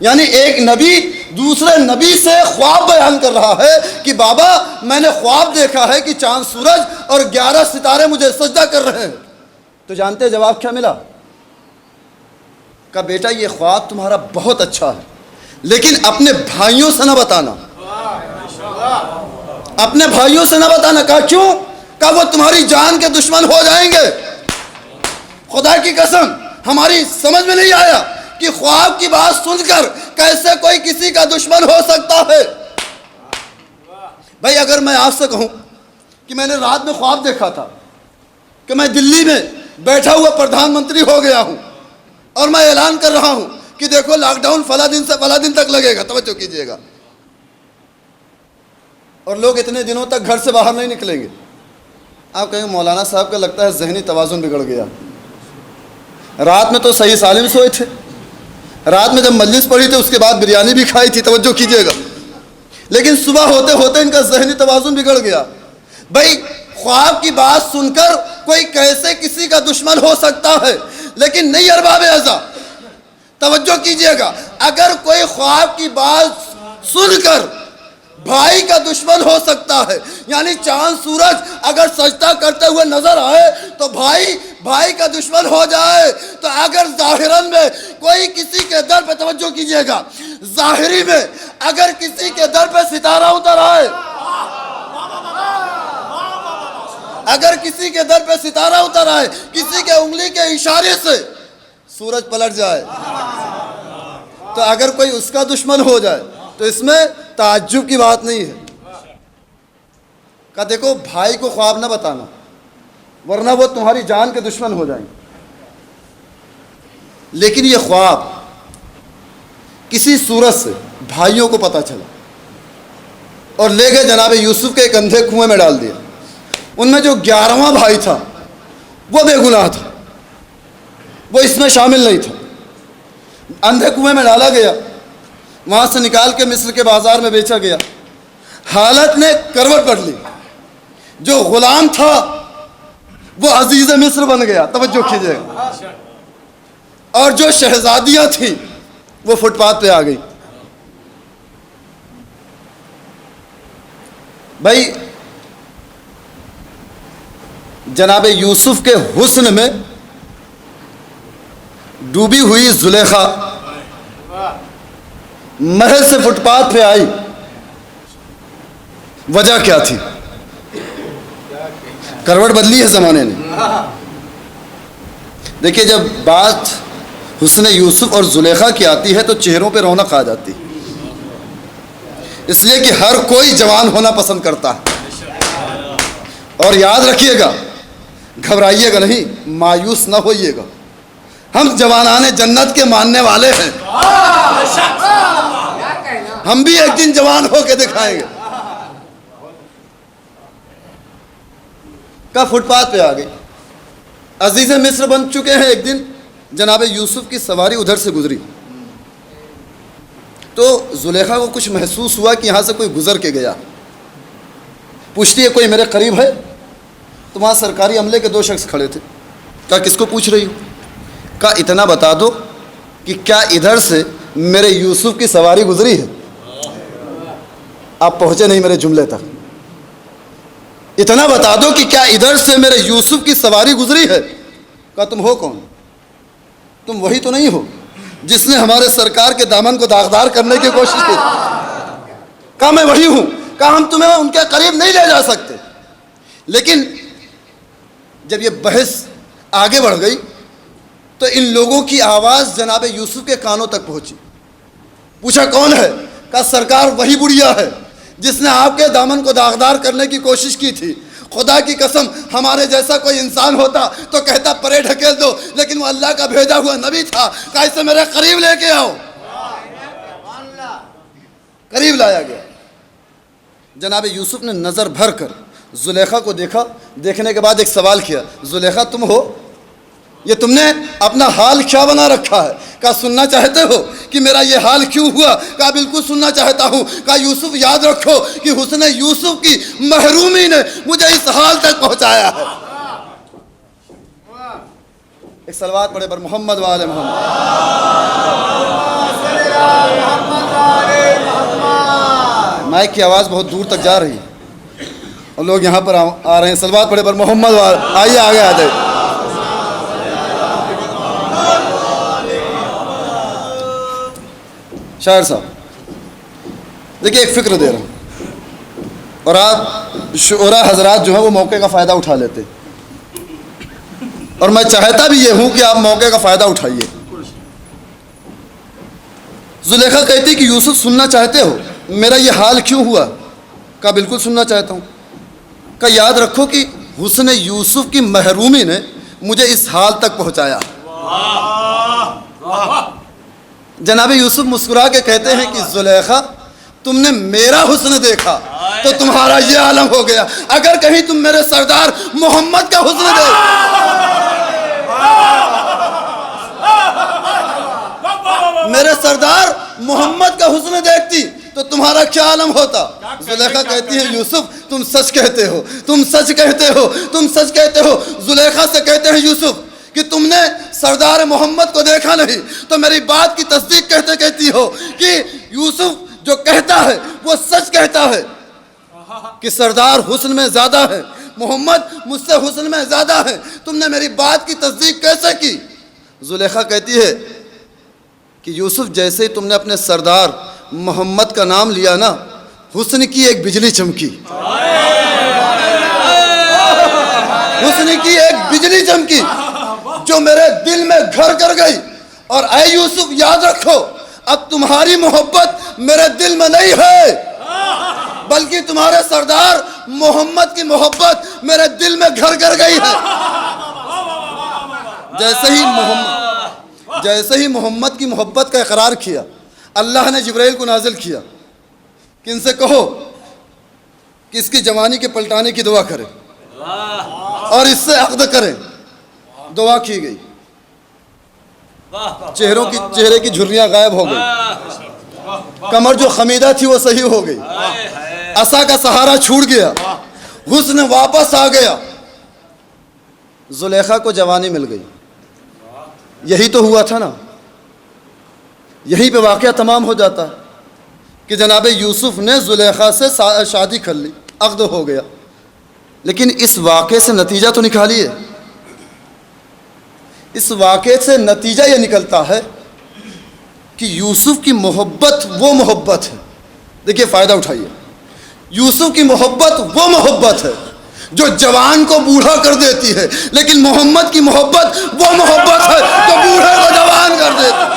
یعنی ایک نبی دوسرے نبی سے خواب بیان کر رہا ہے کہ بابا میں نے خواب دیکھا ہے کہ چاند سورج اور 11 ستارے مجھے سجدہ کر رہے ہیں۔ تو جانتے ہیں جواب کیا ملا؟ کہا بیٹا یہ خواب تمہارا بہت اچھا ہے، لیکن اپنے بھائیوں سے نہ بتانا، اپنے بھائیوں سے نہ بتانا۔ کہا کیوں؟ کہا وہ تمہاری جان کے دشمن ہو جائیں گے۔ خدا کی قسم ہماری سمجھ میں نہیں آیا کہ خواب کی بات سن کر کیسے کوئی کسی کا دشمن ہو سکتا ہے۔ بھائی اگر میں آپ سے کہوں کہ میں نے رات میں خواب دیکھا تھا کہ میں دلی میں بیٹھا ہوا پردھان منتری ہو گیا ہوں اور میں اعلان کر رہا ہوں کہ دیکھو لاک ڈاؤن فلاں دن سے فلاں دن تک لگے گا، توجہ کیجئے گا، اور لوگ اتنے دنوں تک گھر سے باہر نہیں نکلیں گے، آپ کہیں مولانا صاحب کا لگتا ہے ذہنی توازن بگڑ گیا۔ رات میں تو صحیح سالم سوئے تھے، رات میں جب مجلس پڑھی تھی اس کے بعد بریانی بھی کھائی تھی، توجہ کیجئے گا، لیکن صبح ہوتے ہوتے ان کا ذہنی توازن بگڑ گیا۔ بھائی خواب کی بات سن کر کوئی کیسے کسی کا دشمن ہو سکتا ہے؟ لیکن نہیں ارباب اعزاز، توجہ کیجئے گا، اگر کوئی خواب کی بات سن کر بھائی کا دشمن ہو سکتا ہے، یعنی چاند سورج اگر سجدہ کرتے ہوئے نظر آئے تو بھائی کا دشمن ہو جائے، تو اگر ظاہراً میں کوئی کسی کے در پہ، توجہ کیجئے گا، ظاہری میں اگر کسی کے در پہ ستارہ اتر آئے، اگر کسی کے در پہ ستارہ اتر آئے، کسی کے انگلی کے اشارے سے سورج پلٹ جائے، تو اگر کوئی اس کا دشمن ہو جائے تو اس میں تعجب کی بات نہیں ہے۔ کہا دیکھو بھائی کو خواب نہ بتانا ورنہ وہ تمہاری جان کے دشمن ہو جائیں گے، لیکن یہ خواب کسی صورت سے بھائیوں کو پتہ چلا اور لے گئے جناب یوسف کے ایک اندھے کنویں میں ڈال دیا۔ ان میں جو 11واں بھائی تھا وہ بے گناہ تھا، وہ اس میں شامل نہیں تھا۔ اندھے کنویں میں ڈالا گیا، وہاں سے نکال کے مصر کے بازار میں بیچا گیا۔ حالت نے کروٹ بدلی، جو غلام تھا وہ عزیز مصر بن گیا، توجہ کیجیے گا، اور جو شہزادیاں تھیں وہ فٹ پاتھ پہ آ گئی۔ بھائی جناب یوسف کے حسن میں ڈوبی ہوئی زلیخا محل سے فٹ پاتھ پہ آئی، وجہ کیا تھی؟ کروٹ بدلی ہے زمانے نے۔ دیکھیے جب بات حسن یوسف اور زلیخا کی آتی ہے تو چہروں پہ رونق آ جاتی، اس لیے کہ ہر کوئی جوان ہونا پسند کرتا ہے۔ اور یاد رکھیے گا، گھبرائیے گا نہیں، مایوس نہ ہوئیے گا، ہم جوانان جنت کے ماننے والے ہیں، ہم بھی ایک دن جوان ہو کے دکھائیں گے۔ کا فٹ پاتھ پہ آ گئی، عزیز مصر بن چکے ہیں۔ ایک دن جناب یوسف کی سواری ادھر سے گزری تو زلیخا کو کچھ محسوس ہوا کہ یہاں سے کوئی گزر کے گیا، پوچھتی ہے کوئی میرے قریب ہے؟ تو وہاں سرکاری عملے کے 2 شخص کھڑے تھے۔ کہا کس کو پوچھ رہی ہو؟ کہا اتنا بتا دو کہ کیا ادھر سے میرے یوسف کی سواری گزری ہے؟ آپ پہنچے نہیں میرے جملے تک۔ اتنا بتا دو کہ کیا ادھر سے میرے یوسف کی سواری گزری ہے؟ کہا تم ہو کون؟ تم وہی تو نہیں ہو جس نے ہمارے سرکار کے دامن کو داغدار کرنے کی کوشش کی؟ کہا میں وہی ہوں۔ کہا ہم تمہیں ان کے قریب نہیں لے جا سکتے۔ لیکن جب یہ بحث آگے بڑھ گئی تو ان لوگوں کی آواز جناب یوسف کے کانوں تک پہنچی۔ پوچھا کون ہے؟ کہا سرکار وہی بڑھیا ہے جس نے آپ کے دامن کو داغدار کرنے کی کوشش کی تھی۔ خدا کی قسم ہمارے جیسا کوئی انسان ہوتا تو کہتا پرے ڈھکیل دو، لیکن وہ اللہ کا بھیجا ہوا نبی تھا، کہا اسے میرے قریب لے کے آؤ۔ قریب لایا گیا۔ جناب یوسف نے نظر بھر کر زلیخا کو دیکھا، دیکھنے کے بعد ایک سوال کیا، زلیخا تم ہو؟ یہ تم نے اپنا حال کیا بنا رکھا ہے؟ کہا سننا چاہتے ہو کہ میرا یہ حال کیوں ہوا؟ کہا بالکل سننا چاہتا ہوں۔ کہا یوسف یاد رکھو کہ حسن یوسف کی محرومی نے مجھے اس حال تک پہنچایا ہے۔ ایک صلوات پڑھے پر محمد و آل محمد۔ مائک کی آواز بہت دور تک جا رہی ہے اور لوگ یہاں پر آ رہے ہیں۔ صلوات پڑھے پر محمد و آل، آئیے آگے آ جائے۔ شاعر صاحب دیکھیے ایک فکر دے رہا ہوں اور آپ شعراء حضرات جو ہیں وہ موقع کا فائدہ اٹھا لیتے، اور میں چاہتا بھی یہ ہوں کہ آپ موقع کا فائدہ اٹھائیے۔ زلیخا کہتی کہ یوسف سننا چاہتے ہو میرا یہ حال کیوں ہوا؟ کہا بالکل سننا چاہتا ہوں۔ کہا یاد رکھو کہ حسن یوسف کی محرومی نے مجھے اس حال تک پہنچایا۔ جناب یوسف مسکرا کے کہتے ہیں کہ زلیخا تم نے میرا حسن دیکھا تو تمہارا یہ عالم ہو گیا، اگر کہیں تم میرے سردار محمد کا حسن دیکھ، میرے سردار محمد کا حسن دیکھتی تو تمہارا کیا عالم ہوتا؟ زلیخا کہتی ہے یوسف تم سچ کہتے ہو، تم سچ کہتے ہو، تم سچ کہتے ہو۔ زلیخا سے کہتے ہیں یوسف کہ تم نے سردار محمد کو دیکھا نہیں تو میری بات کی تصدیق کہتے کہتی ہو کہ یوسف جو کہتا ہے وہ سچ کہتا ہے کہ سردار حسن میں زیادہ ہے، محمد مجھ سے حسن میں زیادہ ہے، تم نے میری بات کی تصدیق کیسے کی؟ زلیخا کہتی ہے کہ یوسف جیسے ہی تم نے اپنے سردار محمد کا نام لیا نا، حسن کی ایک بجلی چمکی، حسن کی ایک بجلی چمکی جو میرے دل میں گھر کر گئی، اور اے یوسف یاد رکھو اب تمہاری محبت میرے دل میں نہیں ہے بلکہ تمہارے سردار محمد کی محبت میرے دل میں گھر کر گئی ہے۔ جیسے ہی محمد کی محبت کا اقرار کیا، اللہ نے جبرائیل کو نازل کیا کہ ان سے کہو کہ اس کی جوانی کے پلٹانے کی دعا کرے اور اس سے عقد کرے۔ دعا کی گئی، چہرے کی جھریاں غائب ہو گئی، کمر جو خمیدہ تھی وہ صحیح ہو گئی، عصا کا سہارا چھوٹ گیا، حسن واپس آ گیا، زلیخا کو جوانی مل گئی۔ یہی تو ہوا تھا نا، یہیں پہ واقعہ تمام ہو جاتا ہے کہ جناب یوسف نے زلیخا سے شادی کر لی، عقد ہو گیا، لیکن اس واقعے سے نتیجہ تو نکالیے۔ اس واقعے سے نتیجہ یہ نکلتا ہے کہ یوسف کی محبت وہ محبت ہے، دیکھیے فائدہ اٹھائیے، یوسف کی محبت وہ محبت ہے جو جوان کو بوڑھا کر دیتی ہے، لیکن محمد کی محبت وہ محبت ہے جو بوڑھے کو جوان کر دیتی ہے۔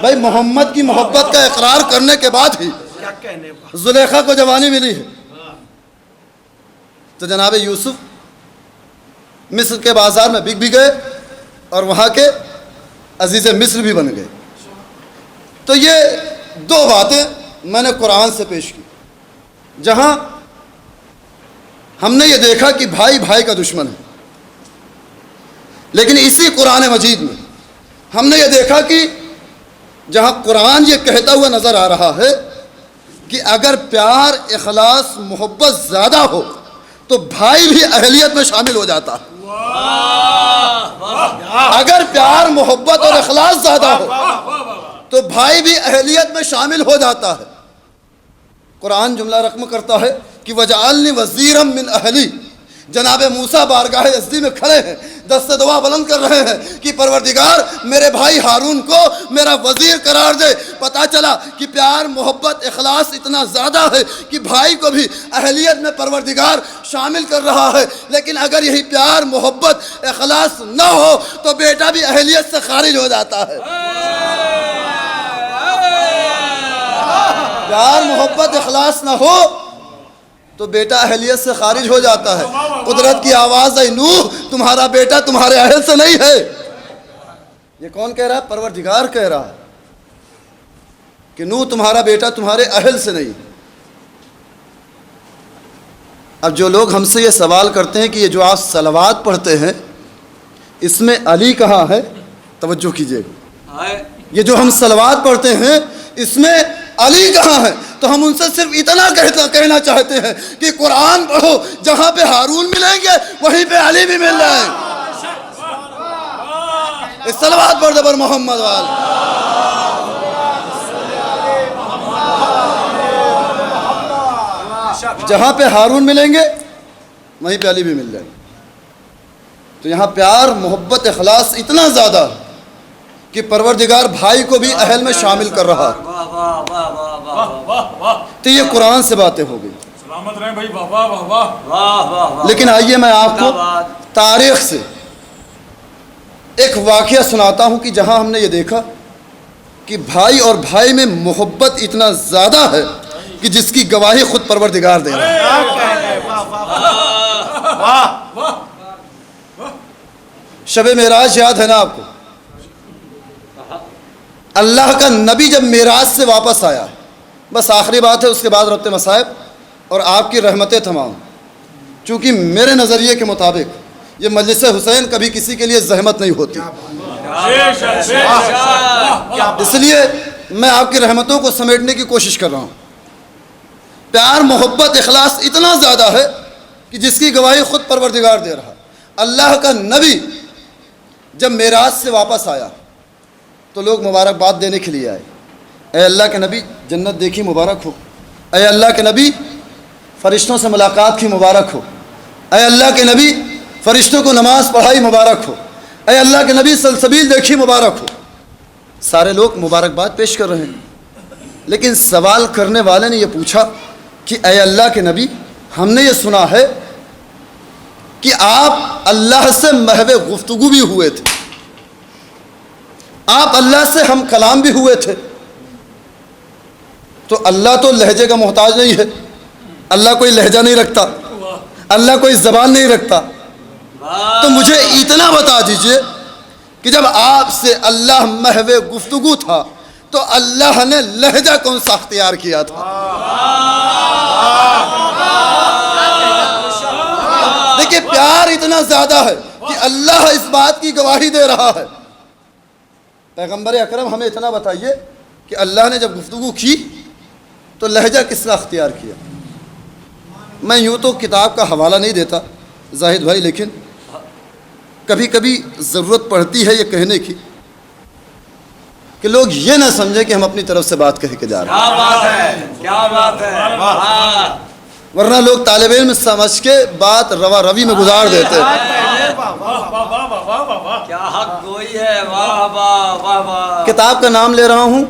بھائی محمد کی محبت کا اقرار کرنے کے بعد ہی زلیخا کو جوانی ملی ہے، تو جناب یوسف مصر کے بازار میں بک بھی گئے اور وہاں کے عزیز مصر بھی بن گئے۔ تو یہ دو باتیں میں نے قرآن سے پیش کی، جہاں ہم نے یہ دیکھا کہ بھائی بھائی کا دشمن ہے، لیکن اسی قرآن مجید میں ہم نے یہ دیکھا کہ جہاں قرآن یہ کہتا ہوا نظر آ رہا ہے کہ اگر پیار، اخلاص، محبت زیادہ ہو تو بھائی بھی اہلیت میں شامل ہو جاتا ہے۔ اگر پیار، محبت اور اخلاص زیادہ ہو تو بھائی بھی اہلیت میں شامل ہو جاتا ہے۔ قرآن جملہ رقم کرتا ہے کہ وَجَعَلْنِي وَزِيرًا مِّنْ أَهْلِي۔ جناب موسیٰ بارگاہ عزی میں کھڑے ہیں، دست دعا بلند کر رہے ہیں کہ پروردگار میرے بھائی ہارون کو میرا وزیر قرار دے۔ پتہ چلا کہ پیار، محبت، اخلاص اتنا زیادہ ہے کہ بھائی کو بھی اہلیت میں پروردگار شامل کر رہا ہے، لیکن اگر یہی پیار، محبت، اخلاص نہ ہو تو بیٹا بھی اہلیت سے خارج ہو جاتا ہے۔ پیار، محبت، اخلاص نہ ہو تو بیٹا اہلیت سے خارج ہو جاتا ہے۔ قدرت کی آواز ہے، نوح تمہارا بیٹا تمہارے اہل سے نہیں ہے۔ یہ کون کہہ رہا ہے؟ پروردگار کہہ رہا ہے کہ نوح تمہارا بیٹا تمہارے اہل سے نہیں۔ اب جو لوگ ہم سے یہ سوال کرتے ہیں کہ یہ جو آپ صلوات پڑھتے ہیں اس میں علی کہاں ہے، توجہ کیجئے گا، یہ جو ہم صلوات پڑھتے ہیں اس میں علی کہاں ہے، تو ہم ان سے صرف اتنا کہنا چاہتے ہیں کہ قرآن پڑھو، جہاں پہ ہارون ملیں گے وہیں پہ علی بھی مل رہے ہیں۔ اس صلوات پڑھ دے پر محمد وال۔ جہاں پہ ہارون ملیں گے وہیں پہ علی بھی مل جائیں گے۔ تو یہاں پیار، محبت، اخلاص اتنا زیادہ کہ پروردگار بھائی کو بھی اہل میں شامل کر رہا ہے۔ تو یہ قرآن سے باتیں ہو گئی۔ سلامت رہیں بھائی، واہ واہ واہ واہ۔ لیکن آئیے میں آپ کو تاریخ سے ایک واقعہ سناتا ہوں کہ جہاں ہم نے یہ دیکھا کہ بھائی اور بھائی میں محبت اتنا زیادہ ہے کہ جس کی گواہی خود پروردگار دے رہا ہے۔ شب معراج یاد ہے نا آپ کو؟ اللہ کا نبی جب معراج سے واپس آیا، بس آخری بات ہے، اس کے بعد ربط مصائب اور آپ کی رحمتیں تمام۔ چونکہ میرے نظریے کے مطابق یہ مجلس حسین کبھی کسی کے لیے زحمت نہیں ہوتی، اس لیے میں آپ کی رحمتوں کو سمیٹنے کی کوشش کر رہا ہوں۔ پیار، محبت، اخلاص اتنا زیادہ ہے کہ جس کی گواہی خود پروردگار دے رہا۔ اللہ کا نبی جب معراج سے واپس آیا تو لوگ مبارکباد دینے کے لیے آئے، اے اللہ کے نبی جنت دیکھی مبارک ہو، اے اللہ کے نبی فرشتوں سے ملاقات کی مبارک ہو، اے اللہ کے نبی فرشتوں کو نماز پڑھائی مبارک ہو، اے اللہ کے نبی سلسبیل دیکھی مبارک ہو۔ سارے لوگ مبارکباد پیش کر رہے ہیں، لیکن سوال کرنے والے نے یہ پوچھا کہ اے اللہ کے نبی، ہم نے یہ سنا ہے کہ آپ اللہ سے محو گفتگو بھی ہوئے تھے، آپ اللہ سے ہم کلام بھی ہوئے تھے۔ تو اللہ تو لہجے کا محتاج نہیں ہے، اللہ کوئی لہجہ نہیں رکھتا، اللہ کوئی زبان نہیں رکھتا۔ تو مجھے اتنا بتا دیجئے کہ جب آپ سے اللہ محو گفتگو تھا تو اللہ نے لہجہ کون سا اختیار کیا تھا؟ دیکھیں پیار اتنا زیادہ ہے کہ اللہ اس بات کی گواہی دے رہا ہے۔ پیغمبر اکرم ہمیں اتنا بتائیے کہ اللہ نے جب گفتگو کی تو لہجہ کس کا اختیار کیا؟ میں یوں تو کتاب کا حوالہ نہیں دیتا زاہد بھائی، لیکن کبھی کبھی ضرورت پڑتی ہے یہ کہنے کی کہ لوگ یہ نہ سمجھیں کہ ہم اپنی طرف سے بات کہہ کے جا رہے ہیں۔ کیا بات ہے، کیا بات ہے، ورنہ لوگ طالب علم سمجھ کے بات روا روی میں گزار دیتے ہیں۔ کیا حق گوئی ہے، واہ واہ واہ واہ۔ کتاب کا نام لے رہا ہوں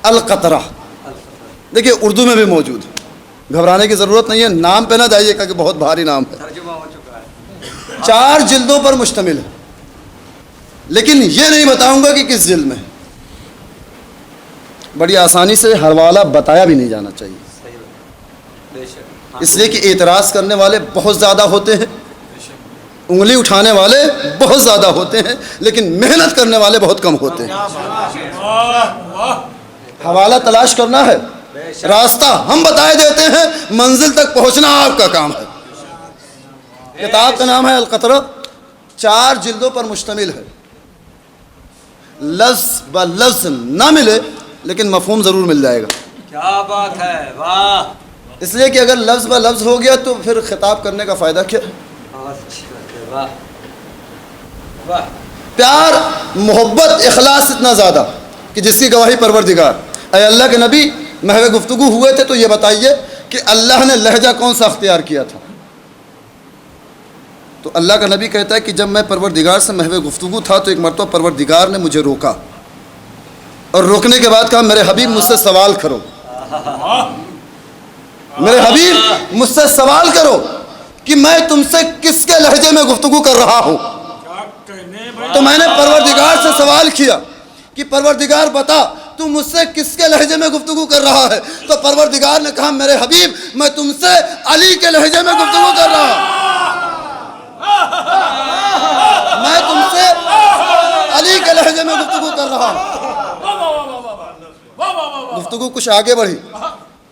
القطرہ، دیکھیے اردو میں بھی موجود ہے، گھبرانے کی ضرورت نہیں ہے، نام پہ نہ جائیے کہ بہت بھاری نام ہے۔ ترجمہ ہو چکا ہے۔ 4 جلدوں پر مشتمل ہے، لیکن یہ نہیں بتاؤں گا کہ کس جلد میں ہے، بڑی آسانی سے حوالہ بتایا بھی نہیں جانا چاہیے، صحیح ہے، بے شک۔ اس لیے کہ اعتراض کرنے والے بہت زیادہ ہوتے ہیں، انگلی اٹھانے والے بہت زیادہ ہوتے ہیں، لیکن محنت کرنے والے بہت کم ہوتے ہیں۔ حوالہ تلاش کرنا ہے، راستہ ہم بتائے دیتے ہیں، منزل تک پہنچنا آپ کا کام ہے۔ کتاب کا نام ہے القطرہ، 4 جلدوں پر مشتمل ہے۔ لفظ بلفظ نہ ملے لیکن مفہوم ضرور مل جائے گا۔ کیا بات ہے، واہ، اس لیے کہ اگر لفظ بلفظ ہو گیا تو پھر خطاب کرنے کا فائدہ کیا؟ بہت اچھی بات ہے، واہ واہ۔ پیار، محبت، اخلاص اتنا زیادہ کہ جس کی گواہی پروردگار۔ اے اللہ کے نبی، محو گفتگو ہوئے تھے تو یہ بتائیے کہ اللہ نے لہجہ کون سا اختیار کیا تھا؟ تو اللہ کا نبی کہتا ہے کہ جب میں پروردگار سے محو گفتگو تھا تو ایک مرتبہ پروردگار نے مجھے روکا، اور روکنے کے بعد کہا میرے حبیب مجھ سے سوال کرو، میرے حبیب مجھ سے سوال کرو کہ میں تم سے کس کے لہجے میں گفتگو کر رہا ہوں۔ تو میں نے پروردگار سے سوال کیا کہ پروردگار بتا تو مجھ سے کس کے لہجے میں گفتگو کر رہا ہے؟ تو پروردگار نے کہا میرے حبیب میں تم سے علی کے لہجے میں گفتگو کر رہا ہوں، میں تم سے علی کے لہجے میں گفتگو کر رہا ہوں۔ گفتگو کچھ آگے بڑھی،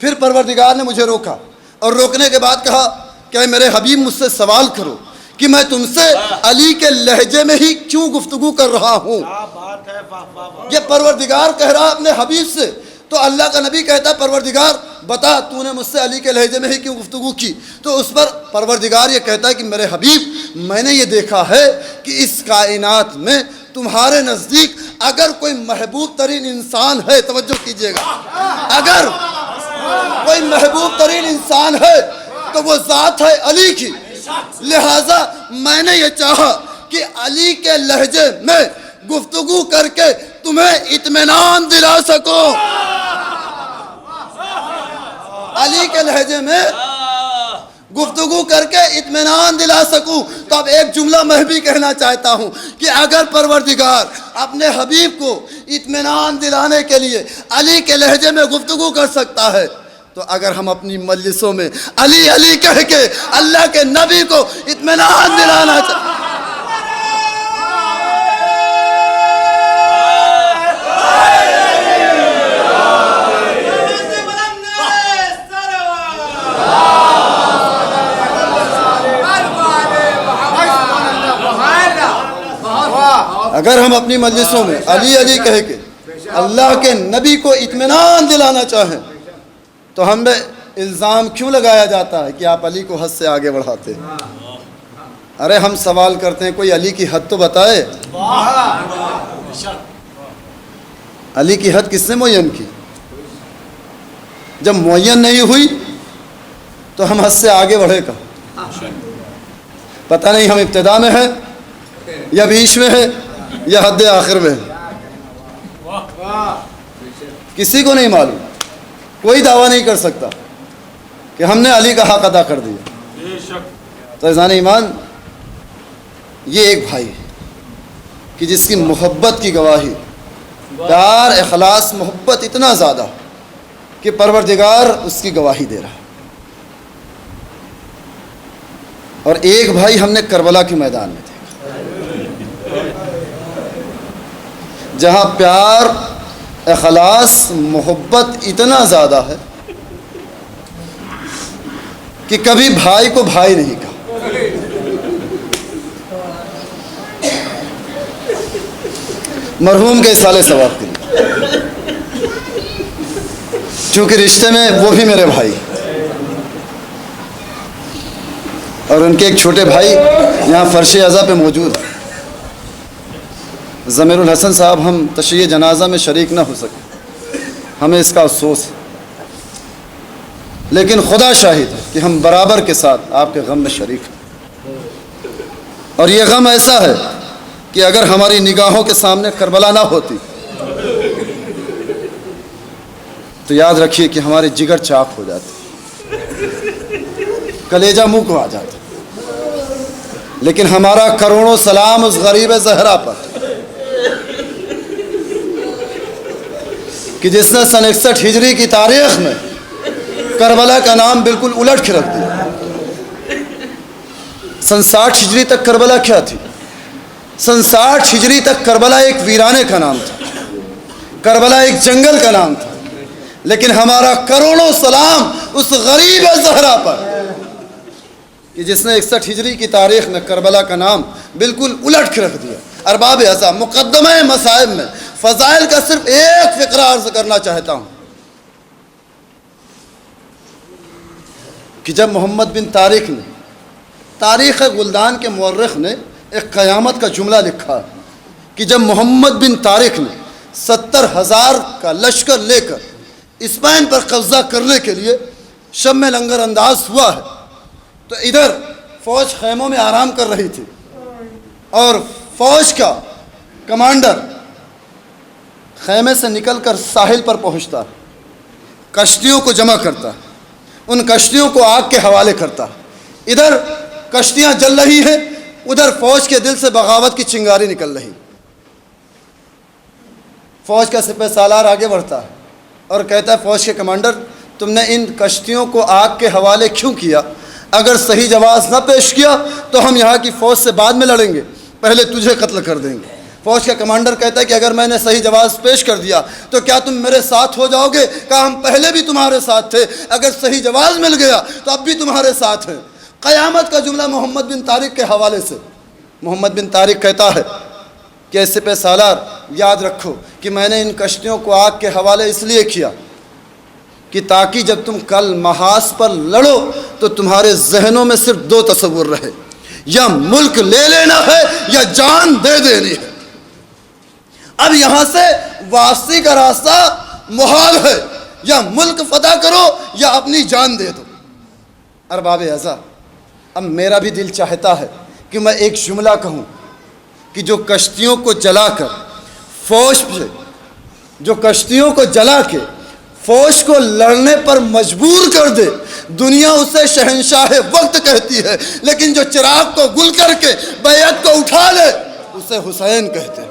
پھر پروردگار نے مجھے روکا، اور روکنے کے بعد کہا کہ میرے حبیب مجھ سے سوال کرو کہ میں تم سے علی کے لہجے میں ہی کیوں گفتگو کر رہا ہوں۔ یہ پروردگار کہہ رہا اپنے حبیب سے، تو اللہ کا نبی کہتا پروردگار بتا تو نے مجھ سے علی کے لہجے میں ہی کیوں گفتگو کی؟ تو اس پر پروردگار یہ کہتا ہے کہ میرے حبیب میں نے یہ دیکھا ہے کہ اس کائنات میں تمہارے نزدیک اگر کوئی محبوب ترین انسان ہے، توجہ کیجئے گا، اگر کوئی محبوب ترین انسان ہے تو وہ ذات ہے علی کی، لہٰذا میں نے یہ چاہا کہ علی کے لہجے میں گفتگو کر کے تمہیں اطمینان دلا سکوں، علی کے لہجے میں گفتگو کر کے اطمینان دلا سکوں۔ تو اب ایک جملہ میں بھی کہنا چاہتا ہوں کہ اگر پروردگار اپنے حبیب کو اطمینان دلانے کے لیے علی کے لہجے میں گفتگو کر سکتا ہے تو اگر ہم اپنی مجلسوں میں علی علی کہہ کے اللہ کے نبی کو اطمینان دلانا چاہتے ہیں، اگر ہم اپنی مجلسوں میں علی علی کہہ کے اللہ کے نبی کو اطمینان دلانا چاہیں تو ہم پہ الزام کیوں لگایا جاتا ہے کہ آپ علی کو حد سے آگے بڑھاتے ہیں؟ ارے ہم سوال کرتے ہیں کوئی علی کی حد تو بتائے، علی کی حد کس نے معین کی؟ جب معین نہیں ہوئی تو ہم حد سے آگے بڑھے کہاں؟ پتہ نہیں ہم ابتدا میں ہیں یا بیچ میں ہے یا حد آخر میں ہے، کسی کو نہیں معلوم۔ کوئی دعویٰ نہیں کر سکتا کہ ہم نے علی کا حق ادا کر دیا. بے شک. تو عزیزان ایمان، یہ ایک بھائی کہ جس کی محبت کی گواہی، پیار، اخلاص، محبت اتنا زیادہ کہ پروردگار اس کی گواہی دے رہا. اور ایک بھائی ہم نے کربلا کے میدان میں دیکھا، جہاں پیار، اخلاص، محبت اتنا زیادہ ہے کہ کبھی بھائی کو بھائی نہیں کہا. مرحوم کے اصالے ثواب کے لیے، چونکہ رشتے میں وہ بھی میرے بھائی اور ان کے ایک چھوٹے بھائی یہاں فرش عزا پہ موجود ہیں. ضمیر الحسن صاحب، ہم تشییع جنازہ میں شریک نہ ہو سکے، ہمیں اس کا افسوس ہے، لیکن خدا شاہد ہے کہ ہم برابر کے ساتھ آپ کے غم میں شریک ہیں. اور یہ غم ایسا ہے کہ اگر ہماری نگاہوں کے سامنے کربلا نہ ہوتی تو یاد رکھیے کہ ہمارے جگر چاک ہو جاتے، کلیجہ منہ کو آ جاتا. لیکن ہمارا کروڑوں سلام اس غریب زہرا پر کہ جس نے سن 61 ہجری کی تاریخ میں کربلا کا نام بالکل الٹ کے رکھ دیا. سن 60 ہجری تک کربلا کیا تھی؟ سن 60 ہجری تک کربلا ایک ویرانے کا نام تھا، کربلا ایک جنگل کا نام تھا. لیکن ہمارا کروڑوں سلام اس غریب زہرا پر کہ جس نے 61 ہجری کی تاریخ میں کربلا کا نام بالکل الٹ کے رکھ دیا. ارباب اعضاء، مقدمہ مصائب میں فضائل کا صرف ایک فقرہ عرض کرنا چاہتا ہوں کہ جب محمد بن طارق نے، تاریخ گلدان کے مورخ نے ایک قیامت کا جملہ لکھا ہے کہ جب محمد بن طارق نے 70,000 کا لشکر لے کر اسپین پر قبضہ کرنے کے لیے شب میں لنگر انداز ہوا ہے تو ادھر فوج خیموں میں آرام کر رہی تھی اور فوج کا کمانڈر خیمے سے نکل کر ساحل پر پہنچتا، کشتیوں کو جمع کرتا، ان کشتیوں کو آگ کے حوالے کرتا. ادھر کشتیاں جل رہی ہیں، ادھر فوج کے دل سے بغاوت کی چنگاری نکل رہی. فوج کا سپہ سالار آگے بڑھتا ہے اور کہتا ہے فوج کے کمانڈر، تم نے ان کشتیوں کو آگ کے حوالے کیوں کیا؟ اگر صحیح جواز نہ پیش کیا تو ہم یہاں کی فوج سے بعد میں لڑیں گے، پہلے تجھے قتل کر دیں گے. فوج کا کمانڈر کہتا ہے کہ اگر میں نے صحیح جواز پیش کر دیا تو کیا تم میرے ساتھ ہو جاؤ گے؟ کہا ہم پہلے بھی تمہارے ساتھ تھے، اگر صحیح جواز مل گیا تو اب بھی تمہارے ساتھ ہیں. قیامت کا جملہ محمد بن طارق کے حوالے سے. محمد بن طارق کہتا ہے کہ سپہ سالار یاد رکھو کہ میں نے ان کشتیوں کو آگ کے حوالے اس لیے کیا کہ تاکہ جب تم کل محاذ پر لڑو تو تمہارے ذہنوں میں صرف دو تصور رہے، یا ملک لے لینا ہے یا جان دے دینی ہے. اب یہاں سے واپسی کا راستہ محال ہے، یا ملک فتح کرو یا اپنی جان دے دو. ارباب اعضاء، اب میرا بھی دل چاہتا ہے کہ میں ایک جملہ کہوں کہ جو کشتیوں کو جلا کر فوج سے، جو کشتیوں کو جلا کے فوج کو لڑنے پر مجبور کر دے، دنیا اسے شہنشاہ وقت کہتی ہے، لیکن جو چراغ کو گل کر کے بیعت کو اٹھا لے اسے حسین کہتے ہیں.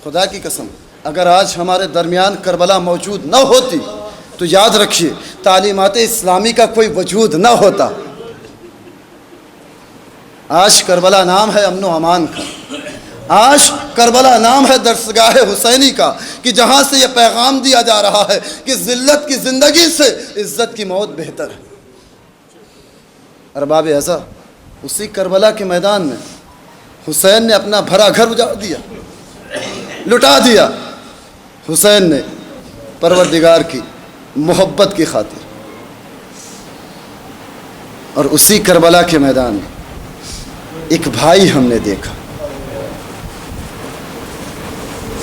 خدا کی قسم، اگر آج ہمارے درمیان کربلا موجود نہ ہوتی تو یاد رکھیے تعلیمات اسلامی کا کوئی وجود نہ ہوتا. آج کربلا نام ہے امن و امان کا، آج کربلا نام ہے درسگاہ حسینی کا، کہ جہاں سے یہ پیغام دیا جا رہا ہے کہ ذلت کی زندگی سے عزت کی موت بہتر ہے. ارباب اعضاء، اسی کربلا کے میدان میں حسین نے اپنا بھرا گھر اجاڑ دیا، لٹا دیا. حسین نے پروردگار کی محبت کی خاطر، اور اسی کربلا کے میدان میں ایک بھائی ہم نے دیکھا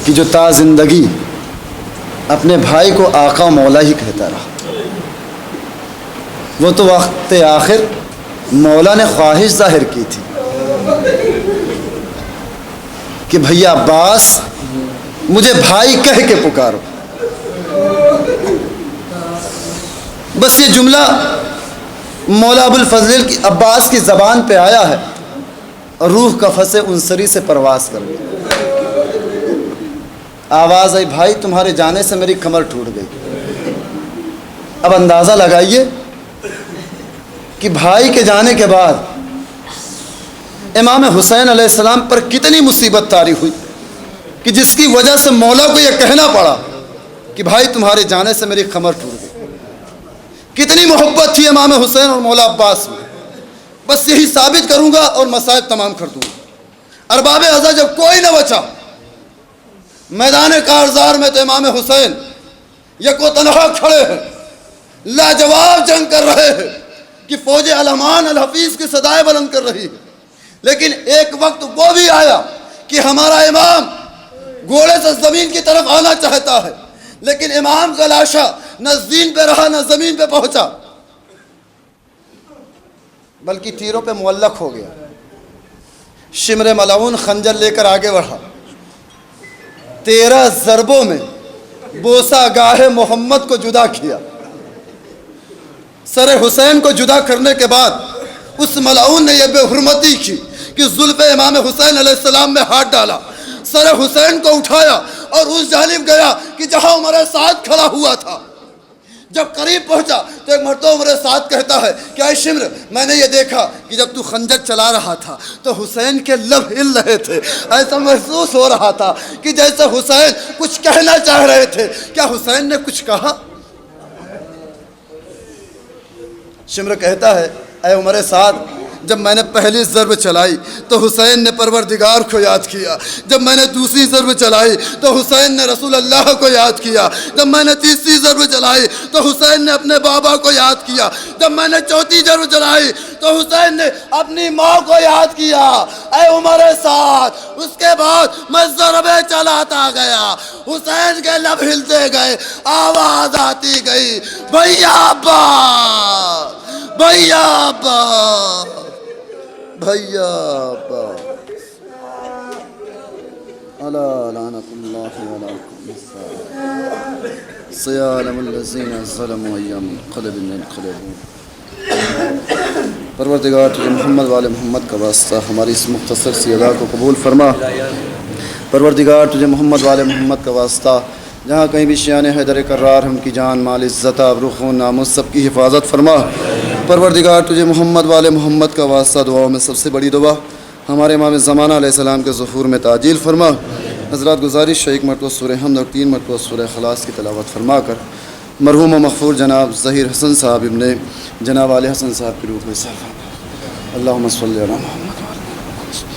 کہ جو تا زندگی اپنے بھائی کو آقا مولا ہی کہتا رہا. وہ تو وقت آخر مولا نے خواہش ظاہر کی تھی کہ بھیا عباس مجھے بھائی کہہ کے پکارو. بس یہ جملہ مولا ابوالفضل کی عباس کی زبان پہ آیا ہے اور روح قفس انصری سے پرواز کر گئی. آواز آئی بھائی تمہارے جانے سے میری کمر ٹوٹ گئی. اب اندازہ لگائیے کہ بھائی کے جانے کے بعد امام حسین علیہ السلام پر کتنی مصیبت طاری ہوئی کہ جس کی وجہ سے مولا کو یہ کہنا پڑا کہ بھائی تمہارے جانے سے میری کمر ٹوٹ گئی. کتنی محبت تھی امام حسین اور مولا عباس میں. بس یہی ثابت کروں گا اور مسائل تمام کر دوں گا. ارباب ازا جب کوئی نہ بچا میدان کارزار میں تو امام حسین یکو تنہا کھڑے ہیں, لاجواب جنگ کر رہے ہیں کہ فوج علمان الحفیظ کی صدائیں بلند کر رہی ہے. لیکن ایک وقت وہ بھی آیا کہ ہمارا امام گھوڑے سے زمین کی طرف آنا چاہتا ہے, لیکن امام کا لاشا نہ زین پہ رہا نہ زمین پہ پہنچا بلکہ تیروں پہ معلق ہو گیا. شمر ملعون خنجر لے کر آگے بڑھا. 13 ضربوں میں بوسہ گاہ محمد کو جدا کیا. سر حسین کو جدا کرنے کے بعد اس ملعون نے یہ بے حرمتی کی کہ زلف امام حسین علیہ السلام میں ہاتھ ڈالا, سر حسین کو اٹھایا اور اس جانب گیا کہ جہاں عمر سعد کھڑا ہوا تھا. جب قریب پہنچا تو ایک مرتبہ عمر سعد کہتا ہے کہ اے شمر, میں نے یہ دیکھا کہ جب تو خنجر چلا رہا تھا تو حسین کے لب ہل رہے تھے. ایسا محسوس ہو رہا تھا کہ جیسے حسین کچھ کہنا چاہ رہے تھے. کیا حسین نے کچھ کہا؟ شمر کہتا ہے اے عمر سعد, جب میں نے پہلی ضرب چلائی تو حسین نے پروردگار کو یاد کیا. جب میں نے دوسری ضرب چلائی تو حسین نے رسول اللہ کو یاد کیا. جب میں نے تیسری ضرب چلائی تو حسین نے اپنے بابا کو یاد کیا. جب میں نے چوتھی ضرب چلائی تو حسین نے اپنی ماں کو یاد کیا. اے عمر سعد, اس کے بعد میں ضربیں چلاتا گیا, حسین کے لب ہلتے گئے, آواز آتی گئی بھیا عباس, بھیا عباس, بھیا عباس. الا لعنۃ اللہ علیکم سیعلم الذین ظلموا ایام منقلب ينقلبون. پروردگار تجھے محمد والے محمد کا واسطہ ہماری اس مختصر سی ادا کو قبول فرما. پروردگار تجھے محمد والے محمد کا واسطہ جہاں کہیں بھی شیان حیدر کرار ہم کی جان مال عزت آبرو خون ناموس سب کی حفاظت فرما. پروردگار تجھے محمد والے محمد کا واسطہ دعاؤں میں سب سے بڑی دعا ہمارے امام زمانہ علیہ السلام کے ظہور میں تعجیل فرما. حضرات گزارش ہے 1 مرتبہ سورہ حمد اور 3 مرتبہ سورہ اخلاص کی تلاوت فرما کر مرحوم و مغفور جناب ظہیر حسن صاحب ابن جناب علی حسن صاحب کی روح میں سلام. اللہم صلی علی محمد.